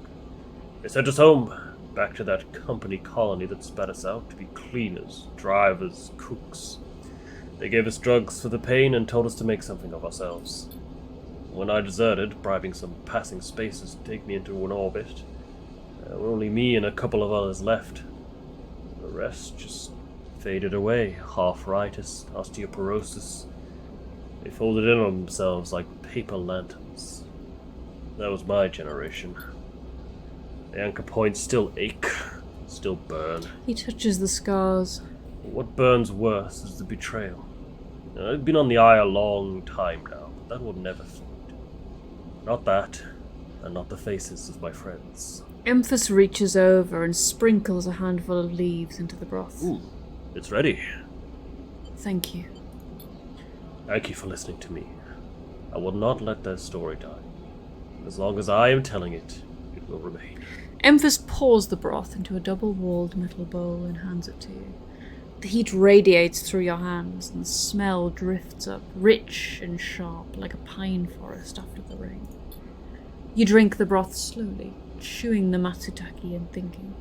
They sent us home, back to that company colony that spat us out to be cleaners, drivers, cooks. They gave us drugs for the pain and told us to make something of ourselves. When I deserted, bribing some passing spacers to take me into an orbit, there were only me and a couple of others left. The rest just faded away, arthritis, osteoporosis. They folded in on themselves like paper lanterns. That was my generation. The anchor points still ache, still burn. He touches the scars. What burns worse is the betrayal. I've been on the eye a long time now, but that will never fade. Not that, and not the faces of my friends. Emphis reaches over and sprinkles a handful of leaves into the broth. Ooh, it's ready. Thank you. Thank you for listening to me. I will not let their story die. As long as I am telling it, it will remain. Emphis pours the broth into a double-walled metal bowl and hands it to you. The heat radiates through your hands, and the smell drifts up, rich and sharp, like a pine forest after the rain. You drink the broth slowly, chewing the Matsutake and thinking.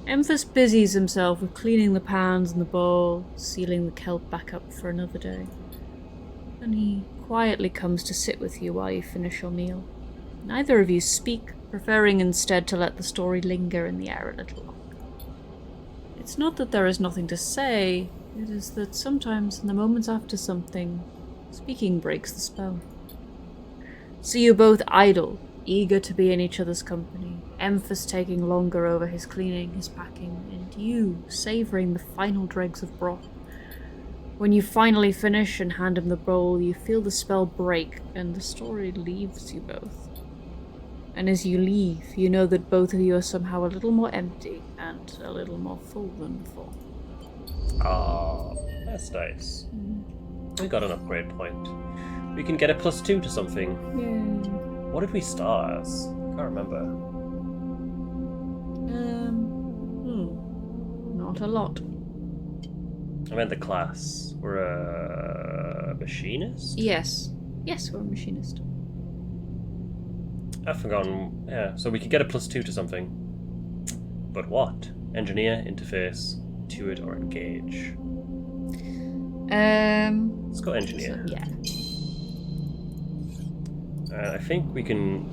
Emphis busies himself with cleaning the pans and the bowl, sealing the kelp back up for another day. Then he quietly comes to sit with you while you finish your meal. Neither of you speak, preferring instead to let the story linger in the air a little longer. It's not that there is nothing to say, it is that sometimes in the moments after something, speaking breaks the spell. So you both idle, eager to be in each other's company, Emphis taking longer over his cleaning, his packing, and you savouring the final dregs of broth. When you finally finish and hand him the bowl, you feel the spell break, and the story leaves you both. And as you leave, you know that both of you are somehow a little more empty and a little more full than before. Ah, that's nice. We got an upgrade point. We can get a +2 to something. Yay. What did we start as? I can't remember. Not a lot. I meant the class. We're a machinist? Yes. Yes, we're a machinist. I've forgotten. Yeah, so we could get a +2 to something. But what? Engineer, interface, intuit, or engage? Let's go engineer. So, yeah. I think we can,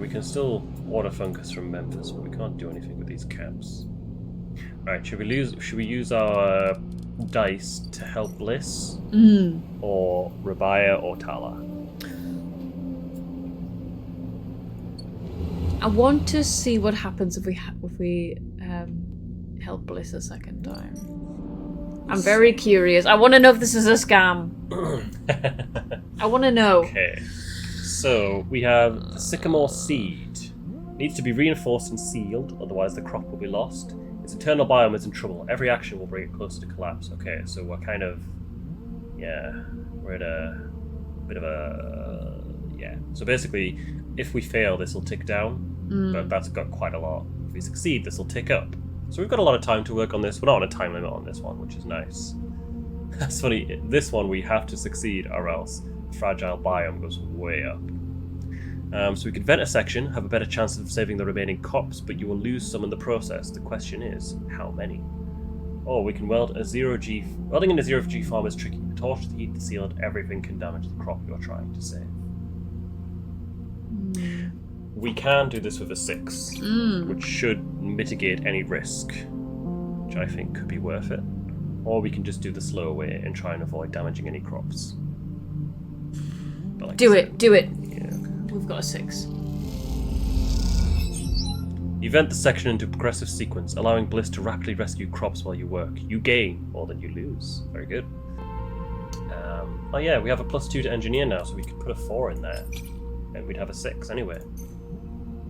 we can still order fungus from Memphis, but we can't do anything with these caps. Right, should we use our dice to help Bliss? Or Rabaya or Tala? I want to see what happens if we help Bliss a second time. I'm very curious. I want to know if this is a scam. I want to know. Okay. So, we have the sycamore seed. Needs to be reinforced and sealed, otherwise the crop will be lost. Its internal biome is in trouble. Every action will bring it closer to collapse. Okay, so we're kind of... Yeah, we're at a bit of a... Yeah. So basically, if we fail, this will tick down, but that's got quite a lot. If we succeed, this will tick up. So we've got a lot of time to work on this. We're not on a time limit on this one, which is nice. That's funny. This one, we have to succeed, or else fragile biome goes way up. So we can vent a section, have a better chance of saving the remaining cops, but you will lose some in the process. The question is, how many? Or we can weld a 0G... Welding in a 0G farm is tricky. The torch, the heat, the sealant, everything can damage the crop you're trying to save. We can do this with a 6, which should mitigate any risk, which I think could be worth it. Or we can just do the slow way and try and avoid damaging any crops. Like do it. Yeah, okay. We've got a 6. You vent the section into progressive sequence, allowing Bliss to rapidly rescue crops while you work. You gain more than you lose. Very good. Oh yeah, we have a +2 to engineer now, so we could put a 4 in there. And we'd have a 6 anyway.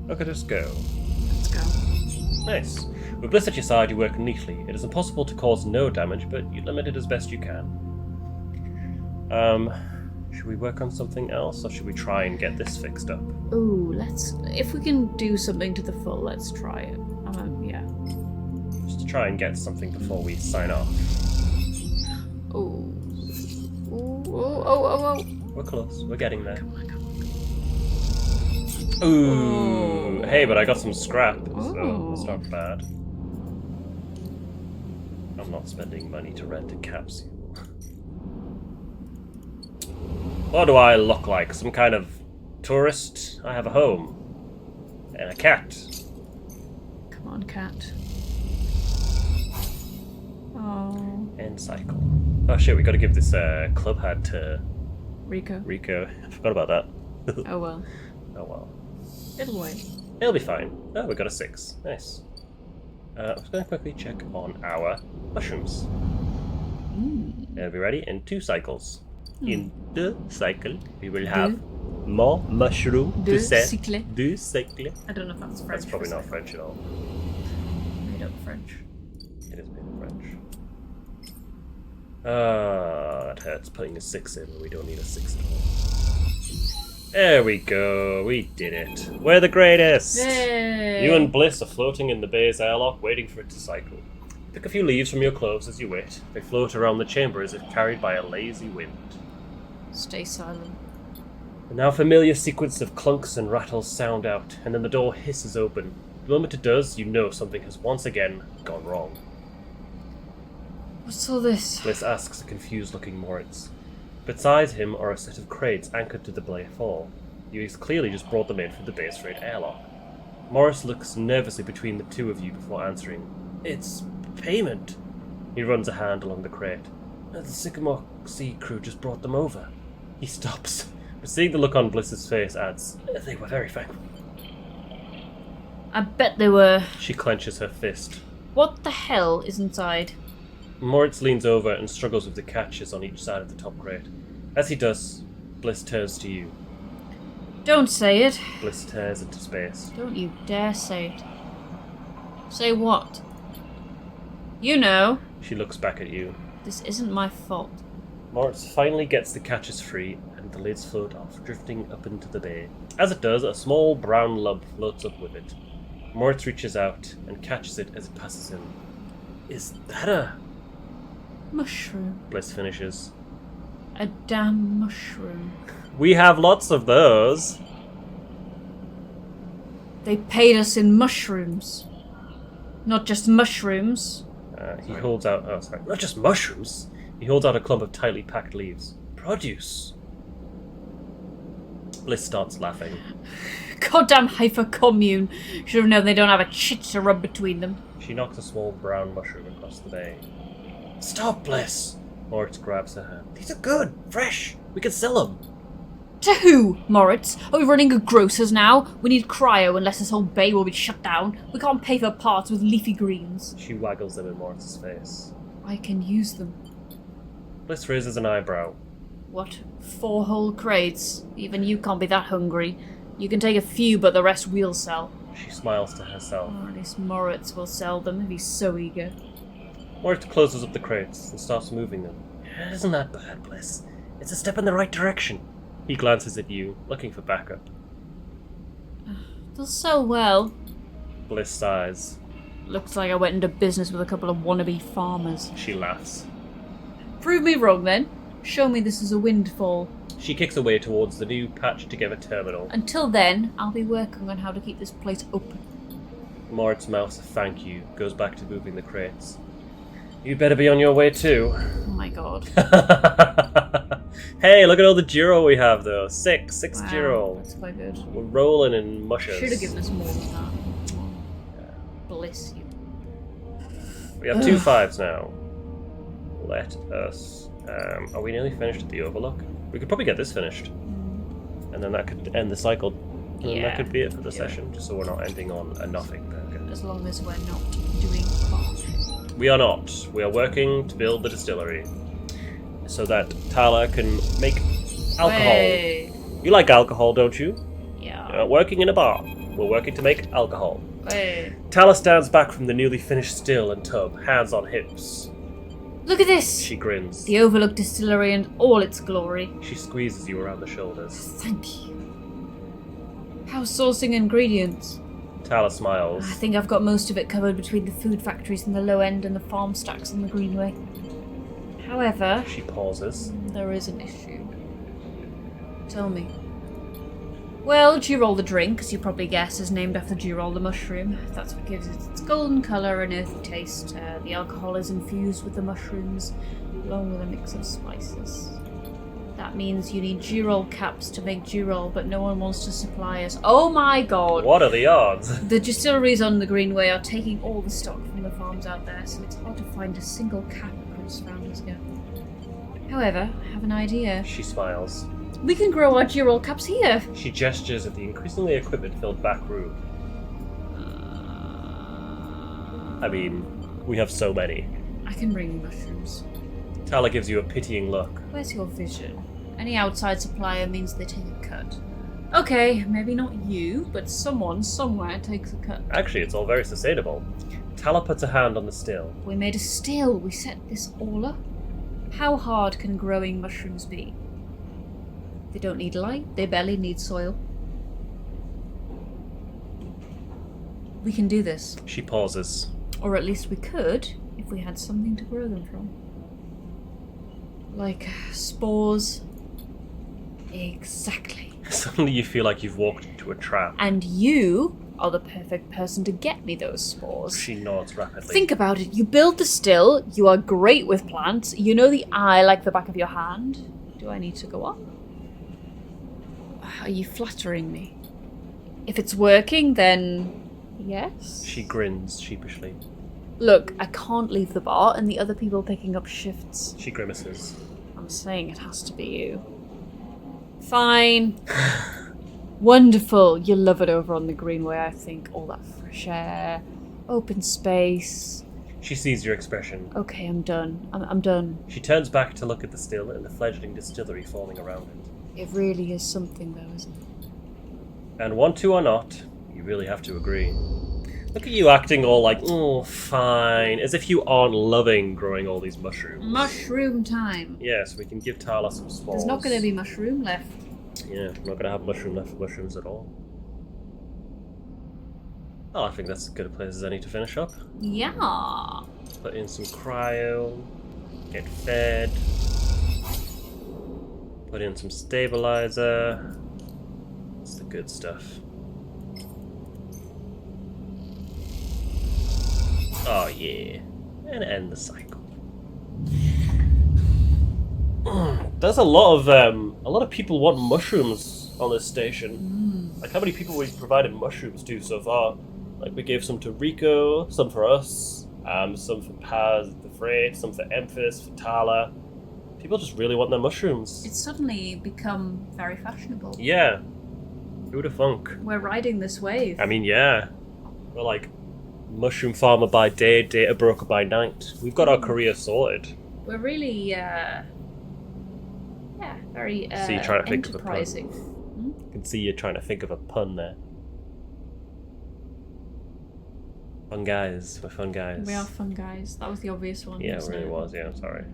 Look at us go. Let's go. Nice. With Bliss at your side, you work neatly. It is impossible to cause no damage, but you limit it as best you can. Should we work on something else, or should we try and get this fixed up? Ooh, if we can do something to the full, let's try it. Yeah. Just to try and get something before we sign off. Ooh. Oh. We're close. We're getting there. Come on. Ooh. Hey, but I got some scrap, so Ooh. that's not bad. I'm not spending money to rent a capsule. What do I look like? Some kind of tourist? I have a home. And a cat. Come on, cat. Oh. And cycle. Oh shit, we gotta give this club hat to Rico. I forgot about that. Oh well. Oh well. It'll wait. It'll be fine. Oh, we got a 6. Nice. I was going to quickly check on our mushrooms. Are we ready? In 2 cycles. In 2 cycles, we will have more mushroom to set. 2 cycles. I don't know if that's French. That's probably not French at all. Made up French. It is made in French. That hurts putting a 6 in when we don't need a 6 at all. There we go, we did it. We're the greatest! Yay! You and Bliss are floating in the bay's airlock, waiting for it to cycle. Pick a few leaves from your clothes as you wait. They float around the chamber as if carried by a lazy wind. Stay silent. The now familiar sequence of clunks and rattles sound out, and then the door hisses open. The moment it does, you know something has once again gone wrong. What's all this? Bliss asks a confused-looking Moritz. Beside him are a set of crates anchored to the blade fall. He's clearly just brought them in from the base freight airlock. Morris looks nervously between the two of you before answering. It's payment. He runs a hand along the crate. The Sycamore Sea crew just brought them over. He stops, but seeing the look on Bliss's face adds, they were very thankful. I bet they were. She clenches her fist. What the hell is inside? Moritz leans over and struggles with the catches on each side of the top crate. As he does, Bliss turns to you. Don't say it. Bliss tears into space. Don't you dare say it. Say what? You know. She looks back at you. This isn't my fault. Moritz finally gets the catches free and the lids float off, drifting up into the bay. As it does, a small brown lump floats up with it. Moritz reaches out and catches it as it passes him. Is that a... mushroom? Bliss finishes. A damn mushroom. We have lots of those. They paid us in mushrooms. Not just mushrooms. He holds out... Oh, sorry. Not just mushrooms. He holds out a clump of tightly packed leaves. Produce. Bliss starts laughing. Goddamn Haifa commune. Should have known they don't have a chit to rub between them. She knocks a small brown mushroom across the bay. Stop, Bliss! Moritz grabs her hand. These are good. Fresh. We can sell them. To who, Moritz? Are we running a grocer's now? We need cryo unless this whole bay will be shut down. We can't pay for parts with leafy greens. She waggles them in Moritz's face. I can use them. Bliss raises an eyebrow. What? 4 whole crates? Even you can't be that hungry. You can take a few, but the rest we'll sell. She smiles to herself. Or at least Moritz will sell them if he's so eager. Moritz closes up the crates and starts moving them. Isn't that bad, Bliss? It's a step in the right direction. He glances at you, looking for backup. They'll sell well. Bliss sighs. Looks like I went into business with a couple of wannabe farmers. She laughs. Prove me wrong then. Show me this is a windfall. She kicks away towards the new patched-together terminal. Until then, I'll be working on how to keep this place open. Moritz mouths a thank you, goes back to moving the crates. You better be on your way too. Oh my god. Hey, look at all the Giro we have though. Six Wow, Giro. that's quite good. We're rolling in mushers. Should have given us more than that. Bless you. We have 2 5s now. Let us... are we nearly finished at the Overlook? We could probably get this finished. And then that could end the cycle. And that could be it for the session, just so we're not ending on a nothing burger. As long as we're not doing fast. We are not. We are working to build the distillery. So that Tala can make alcohol. Hey. You like alcohol, don't you? Yeah. You're not working in a bar. We're working to make alcohol. Hey. Tala stands back from the newly finished still and tub, hands on hips. Look at this! She grins. The Overlook Distillery in all its glory. She squeezes you around the shoulders. Thank you. How's sourcing ingredients? Tala smiles. I think I've got most of it covered between the food factories in the low end and the farm stacks on the Greenway. However, She pauses. there is an issue. Tell me. Well, Girol the drink, as you probably guess, is named after Girol the mushroom. That's what gives it its golden colour and earthy taste. The alcohol is infused with the mushrooms, along with a mix of spices. That means you need Girol caps to make Girol, but no one wants to supply us. Oh my god! What are the odds? The distilleries on the Greenway are taking all the stock from the farms out there, so it's hard to find a single cap across Ramsgate. However, I have an idea. She smiles. We can grow our Girol caps here! She gestures at the increasingly equipment-filled back room. I mean, we have so many. I can bring you mushrooms. Tala gives you a pitying look. Where's your vision? Any outside supplier means they take a cut. Okay, maybe not you, but someone somewhere takes a cut. Actually, it's all very sustainable. Tala puts a hand on the still. We made a still. We set this all up. How hard can growing mushrooms be? They don't need light. They barely need soil. We can do this. She pauses. Or at least we could, if if we had something to grow them from? Like spores? Exactly. Suddenly you feel like you've walked into a trap. And you are the perfect person to get me those spores. She nods rapidly. Think about it. You build the still, you are great with plants, you know the eye like the back of your hand. Do I need to go on? Are you flattering me? If it's working, then yes. She grins sheepishly. Look, I can't leave the bar and the other people picking up shifts. She grimaces. I'm saying it has to be you. Fine. Wonderful. You'll love it over on the Greenway, I think. All that fresh air, open space. She sees your expression. Okay, I'm done. I'm done. She turns back to look at the still and the fledgling distillery forming around it. It really is something, though, isn't it? And want to or not, you really have to agree. Look at you acting all like, oh, fine, as if you aren't loving growing all these mushrooms. Mushroom time. Yes, we can give Tala some spores. There's not going to be mushroom left. Yeah, we're not going to have mushroom left for mushrooms at all. Oh, I think that's as good a place as any to finish up. Yeah. Put in some cryo, get fed, put in some stabilizer. It's the good stuff. Oh yeah, and end the cycle. There's a lot of people want mushrooms on this station. Like how many people we've provided mushrooms to so far? Like we gave some to Rico, some for us, some for Paz, the Freight, some for Emphis, for Tala. People just really want their mushrooms. It's suddenly become very fashionable. Yeah, who'd have thunk? We're riding this wave. I mean, yeah, we're like mushroom farmer by day, data broker by night. We've got our career sorted. We're really, very So you're trying to think of a pun. enterprising. I can see you trying to think of a pun there. Fun guys, we're fun guys. We are fun guys. That was the obvious one. Yeah, it wasn't really it? was. Yeah, I'm sorry.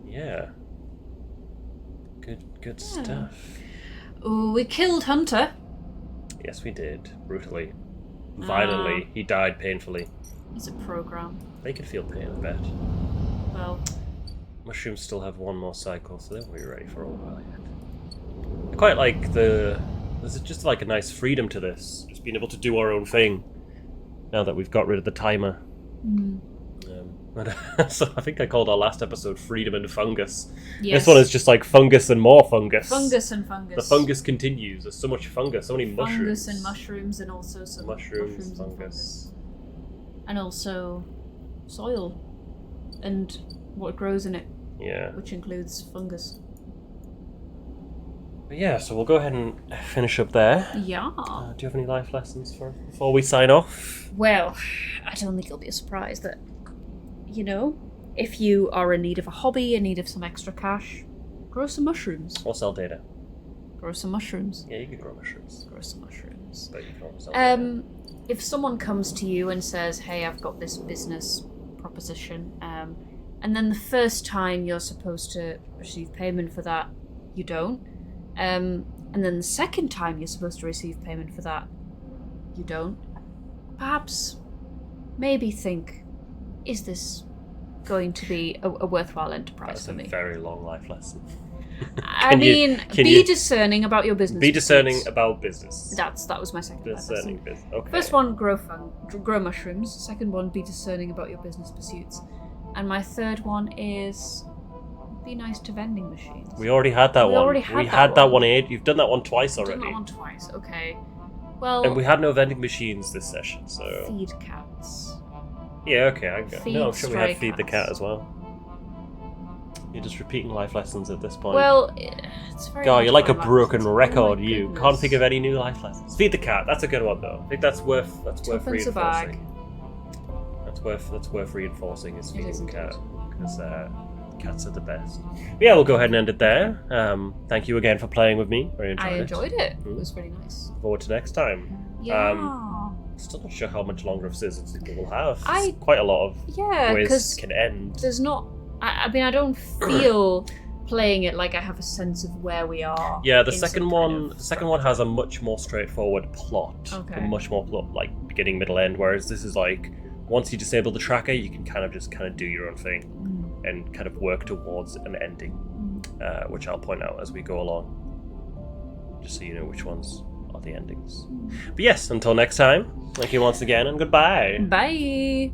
Yeah. Good stuff. Ooh, we killed Hunter. Yes, we did. Brutally. Violently. He died painfully. It's a program. They could feel pain, I bet. Well, Mushrooms still have one more cycle, so they won't be ready for a while yet. I quite like there's just like a nice freedom to this. Just being able to do our own thing now that we've got rid of the timer. So I think I called our last episode Freedom and Fungus. yes. This one is just like fungus and more fungus. Fungus and fungus. The fungus continues. There's so much fungus, so many mushrooms. Fungus and mushrooms, and also some Mushrooms, and fungus. and also soil and what grows in it, Yeah. which includes fungus. But yeah, so we'll go ahead and finish up there. Yeah. Do you have any life lessons before we sign off? Well, I don't think it'll be a surprise that, you know, if you are in need of a hobby, in need of some extra cash, grow some mushrooms. Or sell data. Grow some mushrooms. Yeah, you could grow mushrooms. Grow some mushrooms. But you can also sell data. If someone comes to you and says, hey, I've got this business proposition, and then the first time you're supposed to receive payment for that, you don't. And then the second time you're supposed to receive payment for that, you don't. Perhaps, maybe think, is this going to be a worthwhile enterprise That's for me? a very long life lesson. I mean, be discerning about your business. Be discerning pursuits. about business. That was my second life Discerning lesson. business. Okay. First one, grow mushrooms. Second one, be discerning about your business pursuits. And my third one is be nice to vending machines. We already had that We one. already had we that had that one. one. You've done that one twice I've already. done that one twice. Okay. Well, And we had no vending machines this session, so feed cats. yeah, okay. I go. Feed No, I'm sure we stray had feed the cats. cat as well. You're just repeating life lessons at this point. Well, it's very. God, much you're like a my life broken lessons. record. Oh my You goodness. can't think of any new life lessons. Feed the cat. That's a good one though. I think that's worth Tuppence a bag. reinforcing. That's worth reinforcing is It feeding is the indeed. cat because cats are the best. But yeah, we'll go ahead and end it there. Thank you again for playing with me. Very I enjoyed it. It Mhm. was really nice. Forward to next time. Yeah. Still not sure how much longer of Scissors we will have. I- Quite a lot of Yeah, ways because can end. there's not. I mean, I don't feel playing it like I have a sense of where we are. Yeah, the in some second kind one. of The second one has a much more straightforward plot. Okay. A much more plot, like beginning, middle, end. Whereas this is like once you disable the tracker, you can kind of do your own thing Mm. and kind of work towards an ending, which I'll point out as we go along, just so you know which ones are the endings. But yes, until next time, thank you once again, and goodbye. Bye.